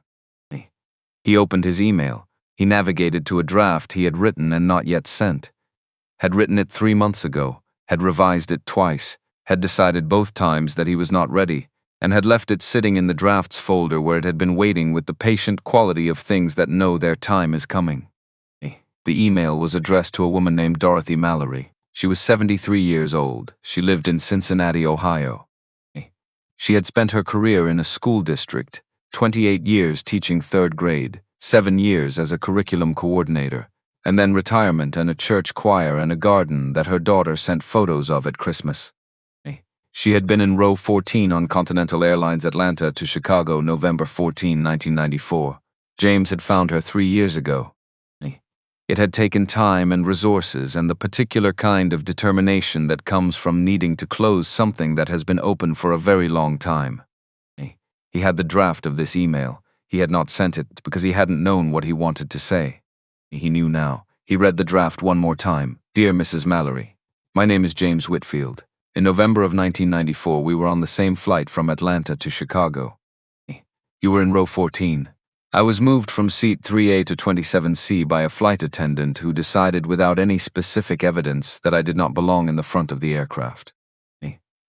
He opened his email. He navigated to a draft he had written and not yet sent. Had written it 3 months ago, had revised it twice, had decided both times that he was not ready, and had left it sitting in the drafts folder where it had been waiting with the patient quality of things that know their time is coming. The email was addressed to a woman named Dorothy Mallory. She was 73 years old. She lived in Cincinnati, Ohio. She had spent her career in a school district, 28 years teaching 3rd grade, 7 years as a curriculum coordinator, and then retirement and a church choir and a garden that her daughter sent photos of at Christmas. She had been in row 14 on Continental Airlines Atlanta to Chicago, November 14, 1994. James had found her 3 years ago. It had taken time and resources and the particular kind of determination that comes from needing to close something that has been open for a very long time. He had the draft of this email. He had not sent it because he hadn't known what he wanted to say. He knew now. He read the draft one more time. "Dear Mrs. Mallory, my name is James Whitfield. In November of 1994, we were on the same flight from Atlanta to Chicago. You were in row 14. I was moved from seat 3A to 27C by a flight attendant who decided without any specific evidence that I did not belong in the front of the aircraft.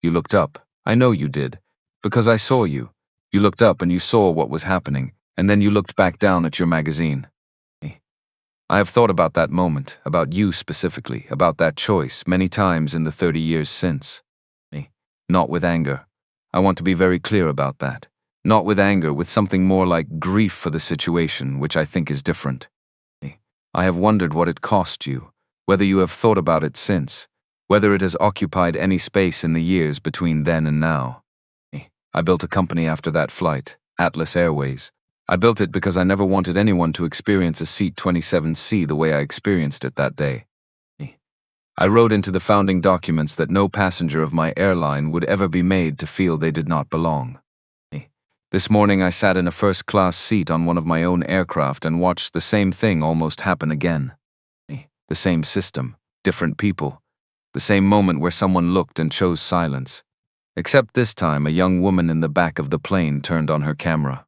You looked up. I know you did, because I saw you. You looked up and you saw what was happening, and then you looked back down at your magazine. I have thought about that moment, about you specifically, about that choice, many times in the 30 years since. Not with anger. I want to be very clear about that. Not with anger, with something more like grief for the situation, which I think is different. I have wondered what it cost you, whether you have thought about it since, whether it has occupied any space in the years between then and now. I built a company after that flight, Atlas Airways. I built it because I never wanted anyone to experience a seat 27C the way I experienced it that day. I wrote into the founding documents that no passenger of my airline would ever be made to feel they did not belong. This morning I sat in a first-class seat on one of my own aircraft and watched the same thing almost happen again. The same system, different people. The same moment where someone looked and chose silence. Except this time, a young woman in the back of the plane turned on her camera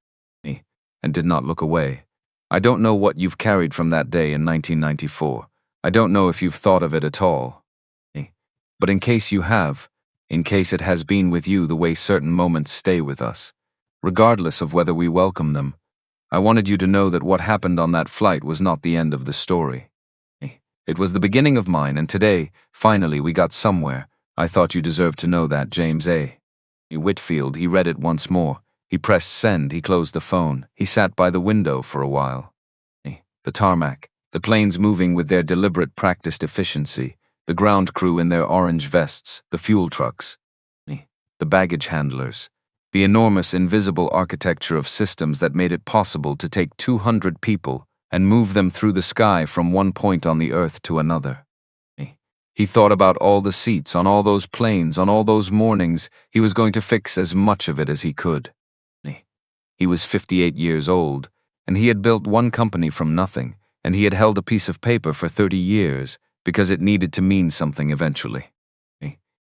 and did not look away. I don't know what you've carried from that day in 1994. I don't know if you've thought of it at all. But in case you have, in case it has been with you the way certain moments stay with us, regardless of whether we welcome them, I wanted you to know that what happened on that flight was not the end of the story. It was the beginning of mine, and today, finally, we got somewhere. I thought you deserved to know that, James A. Whitfield. He read it once more. He pressed send. He closed the phone. He sat by the window for a while. The tarmac, the planes moving with their deliberate practiced efficiency, the ground crew in their orange vests, the fuel trucks, the baggage handlers, the enormous invisible architecture of systems that made it possible to take 200 people and move them through the sky from one point on the earth to another. He thought about all the seats on all those planes, on all those mornings. He was going to fix as much of it as he could. He was 58 years old, and he had built one company from nothing, and he had held a piece of paper for 30 years because it needed to mean something eventually.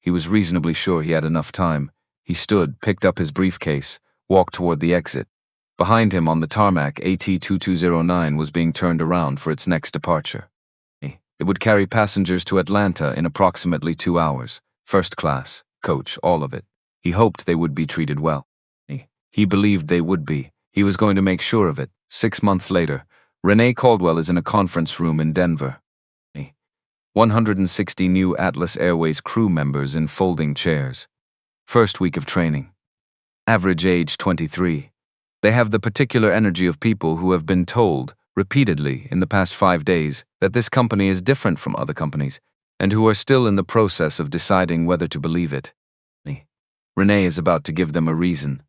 He was reasonably sure he had enough time. He stood, picked up his briefcase, walked toward the exit. Behind him on the tarmac, AT-2209 was being turned around for its next departure. It would carry passengers to Atlanta in approximately 2 hours. First class, coach, all of it. He hoped they would be treated well. He believed they would be. He was going to make sure of it. 6 months later, Renee Caldwell is in a conference room in Denver. 160 new Atlas Airways crew members in folding chairs. First week of training. Average age 23. They have the particular energy of people who have been told, repeatedly in the past 5 days, that this company is different from other companies, and who are still in the process of deciding whether to believe it. Renee is about to give them a reason.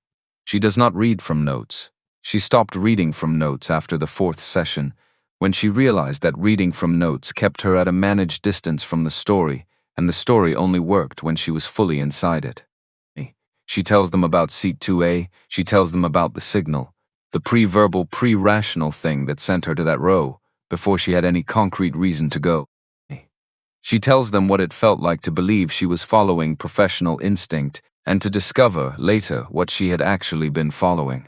She does not read from notes. She stopped reading from notes after the 4th session, when she realized that reading from notes kept her at a managed distance from the story, and the story only worked when she was fully inside it. She tells them about seat 2A, she tells them about the signal, the pre-verbal, pre-rational thing that sent her to that row, before she had any concrete reason to go. She tells them what it felt like to believe she was following professional instinct, and to discover, later, what she had actually been following.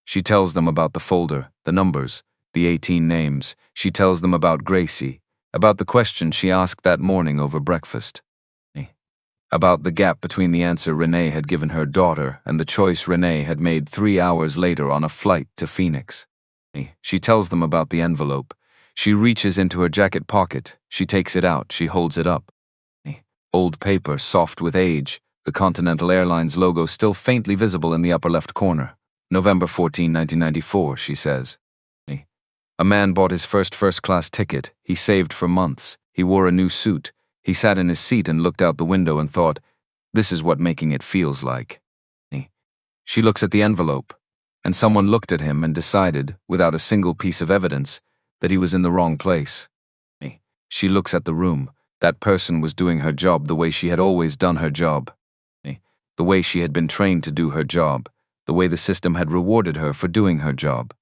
She tells them about the folder, the numbers, the 18 names. She tells them about Gracie, about the question she asked that morning over breakfast. About the gap between the answer Renee had given her daughter and the choice Renee had made 3 hours later on a flight to Phoenix. She tells them about the envelope. She reaches into her jacket pocket. She takes it out. She holds it up. Old paper, soft with age, the Continental Airlines logo still faintly visible in the upper left corner. November 14, 1994, she says. A man bought his first-class ticket. He saved for months. He wore a new suit. He sat in his seat and looked out the window and thought, this is what making it feels like. She looks at the envelope, and someone looked at him and decided, without a single piece of evidence, that he was in the wrong place. She looks at the room. That person was doing her job the way she had always done her job. The way she had been trained to do her job. The way the system had rewarded her for doing her job.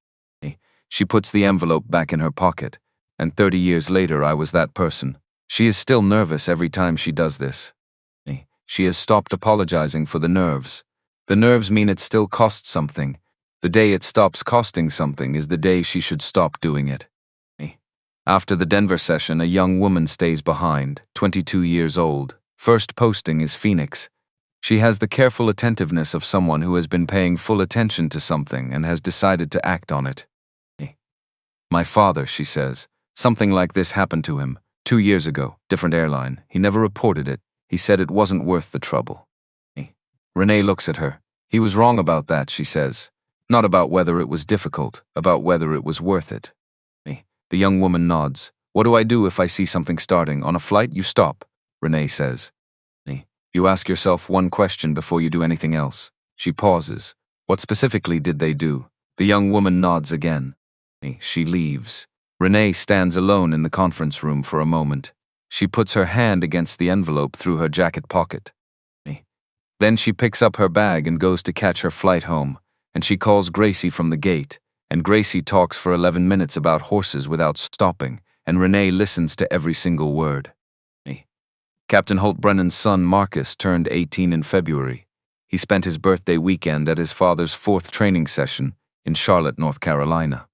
She puts the envelope back in her pocket, and 30 years later I was that person. She is still nervous every time she does this. She has stopped apologizing for the nerves. The nerves mean it still costs something. The day it stops costing something is the day she should stop doing it. After the Denver session, a young woman stays behind, 22 years old. First posting is Phoenix. She has the careful attentiveness of someone who has been paying full attention to something and has decided to act on it. My father, she says, something like this happened to him 2 years ago, different airline. He never reported it. He said it wasn't worth the trouble. Renee looks at her. He was wrong about that, she says. Not about whether it was difficult, about whether it was worth it. The young woman nods. What do I do if I see something starting? On a flight, you stop, Renee says. You ask yourself one question before you do anything else. She pauses. What specifically did they do? The young woman nods again. She leaves. Renee stands alone in the conference room for a moment. She puts her hand against the envelope through her jacket pocket. Then she picks up her bag and goes to catch her flight home, and she calls Gracie from the gate, and Gracie talks for 11 minutes about horses without stopping, and Renee listens to every single word. Captain Holt Brennan's son Marcus turned 18 in February. He spent his birthday weekend at his father's 4th training session in Charlotte, North Carolina.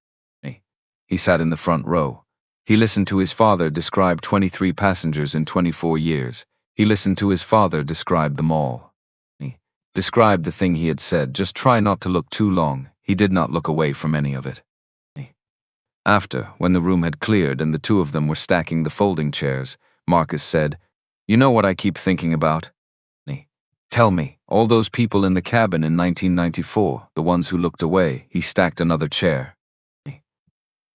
He sat in the front row. He listened to his father describe 23 passengers in 24 years. He listened to his father describe them all. He described the thing he had said, just try not to look too long. He did not look away from any of it. After, when the room had cleared and the two of them were stacking the folding chairs, Marcus said, "You know what I keep thinking about? Tell me, all those people in the cabin in 1994, the ones who looked away," he stacked another chair.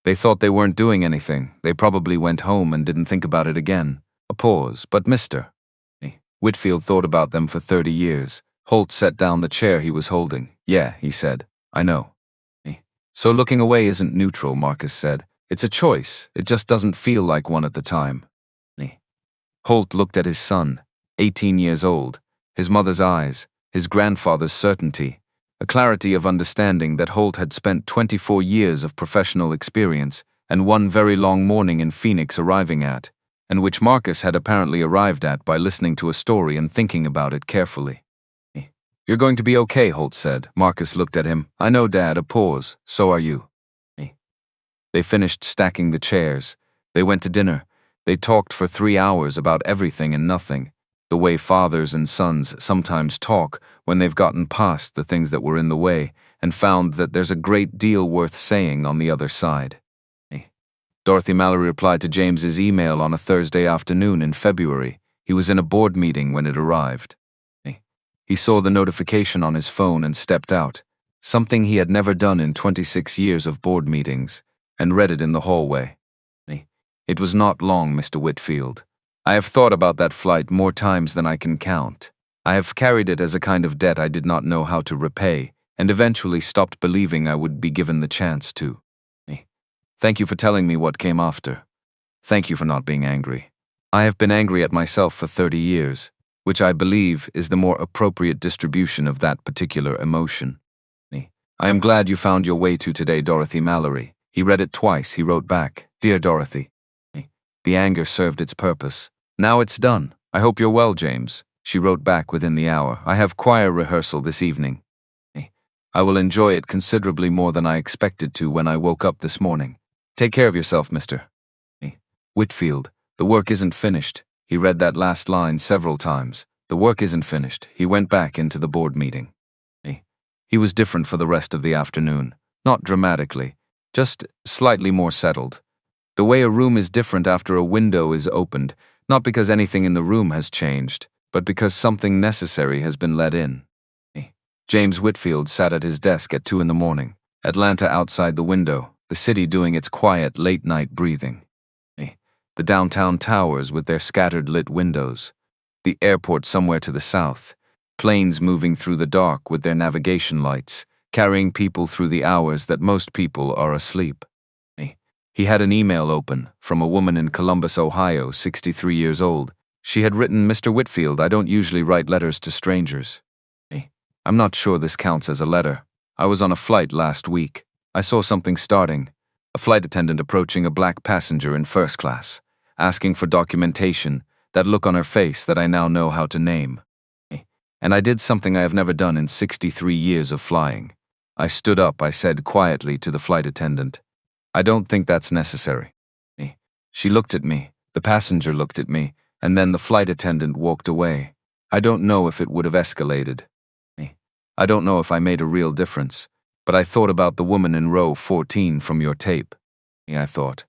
"They thought they weren't doing anything. They probably went home and didn't think about it again." A pause. "But Mr. Whitfield thought about them for 30 years. Holt set down the chair he was holding. "Yeah," he said. "I know." "So looking away isn't neutral," Marcus said. "It's a choice. It just doesn't feel like one at the time." Holt looked at his son, 18 years old, his mother's eyes, his grandfather's certainty, a clarity of understanding that Holt had spent 24 years of professional experience and one very long morning in Phoenix arriving at, and which Marcus had apparently arrived at by listening to a story and thinking about it carefully. "You're going to be okay," Holt said. Marcus looked at him. "I know, Dad." A pause. "So are you." They finished stacking the chairs. They went to dinner. They talked for 3 hours about everything and nothing, the way fathers and sons sometimes talk when they've gotten past the things that were in the way and found that there's a great deal worth saying on the other side. Dorothy Mallory replied to James's email on a Thursday afternoon in February. He was in a board meeting when it arrived. He saw the notification on his phone and stepped out, something he had never done in 26 years of board meetings, and read it in the hallway. "It was not long, Mr. Whitfield. I have thought about that flight more times than I can count. I have carried it as a kind of debt I did not know how to repay, and eventually stopped believing I would be given the chance to. Thank you for telling me what came after. Thank you for not being angry. I have been angry at myself for 30 years, which I believe is the more appropriate distribution of that particular emotion. I am glad you found your way to today, Dorothy Mallory." He read it twice. He wrote back, "Dear Dorothy." The anger served its purpose. "Now it's done. I hope you're well, James." She wrote back within the hour. "I have choir rehearsal this evening. I will enjoy it considerably more than I expected to when I woke up this morning. Take care of yourself, Mr. Whitfield. The work isn't finished." He read that last line several times. The work isn't finished. He went back into the board meeting. He was different for the rest of the afternoon. Not dramatically, just slightly more settled. The way a room is different after a window is opened, not because anything in the room has changed, but because something necessary has been let in. James Whitfield sat at his desk at 2 in the morning. Atlanta outside the window, the city doing its quiet late-night breathing. The downtown towers with their scattered lit windows. The airport somewhere to the south. Planes moving through the dark with their navigation lights, carrying people through the hours that most people are asleep. He had an email open from a woman in Columbus, Ohio, 63 years old. She had written, "Mr. Whitfield, I don't usually write letters to strangers. I'm not sure this counts as a letter. I was on a flight last week. I saw something starting. A flight attendant approaching a black passenger in first class, asking for documentation, that look on her face that I now know how to name. And I did something I have never done in 63 years of flying. I stood up, I said quietly to the flight attendant, 'I don't think that's necessary.' She looked at me, the passenger looked at me, and then the flight attendant walked away. I don't know if it would have escalated. I don't know if I made a real difference, but I thought about the woman in row 14 from your tape. I thought,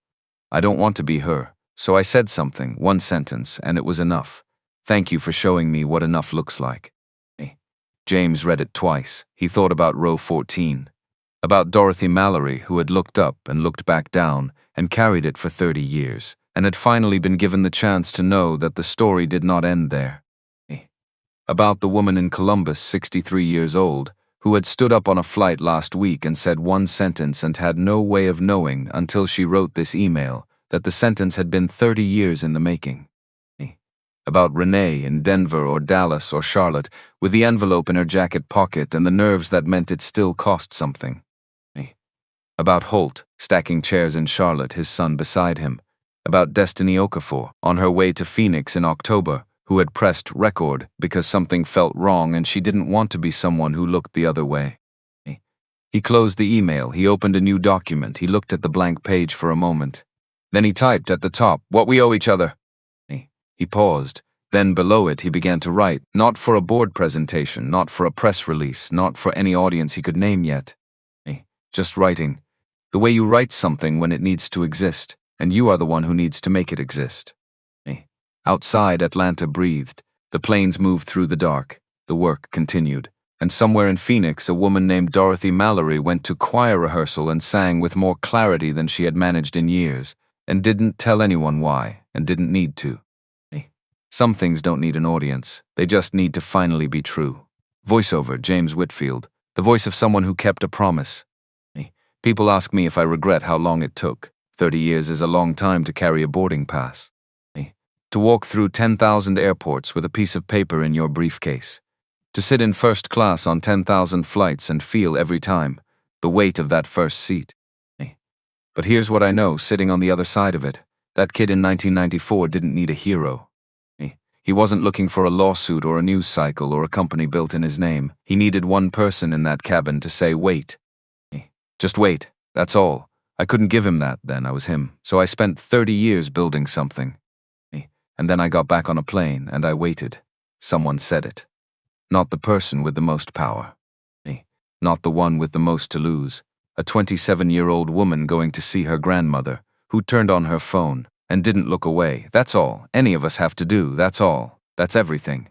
I don't want to be her, so I said something, one sentence, and it was enough. Thank you for showing me what enough looks like." James read it twice. He thought about row 14, about Dorothy Mallory, who had looked up and looked back down and carried it for 30 years, and had finally been given the chance to know that the story did not end there. About the woman in Columbus, 63 years old, who had stood up on a flight last week and said one sentence and had no way of knowing until she wrote this email that the sentence had been 30 years in the making. About Renee in Denver or Dallas or Charlotte, with the envelope in her jacket pocket and the nerves that meant it still cost something. About Holt, stacking chairs in Charlotte, his son beside him. About Destiny Okafor, on her way to Phoenix in October, who had pressed record because something felt wrong and she didn't want to be someone who looked the other way. He closed the email, he opened a new document, he looked at the blank page for a moment. Then he typed at the top, "What we owe each other." He paused. Then below it he began to write, not for a board presentation, not for a press release, not for any audience he could name yet. Just writing. The way you write something when it needs to exist, and you are the one who needs to make it exist. Outside, Atlanta breathed. The planes moved through the dark. The work continued. And somewhere in Phoenix, a woman named Dorothy Mallory went to choir rehearsal and sang with more clarity than she had managed in years, and didn't tell anyone why, and didn't need to. Some things don't need an audience. They just need to finally be true. Voiceover, James Whitfield, the voice of someone who kept a promise. People ask me if I regret how long it took. 30 years is a long time to carry a boarding pass. To walk through 10,000 airports with a piece of paper in your briefcase. To sit in first class on 10,000 flights and feel every time the weight of that first seat. But here's what I know sitting on the other side of it. That kid in 1994 didn't need a hero. He wasn't looking for a lawsuit or a news cycle or a company built in his name. He needed one person in that cabin to say, wait. Just wait, that's all. I couldn't give him that then, I was him. So I spent 30 years building something. And then I got back on a plane and I waited. Someone said it. Not the person with the most power. Not the one with the most to lose. A 27-year-old woman going to see her grandmother, who turned on her phone and didn't look away. That's all any of us have to do, that's all. That's everything.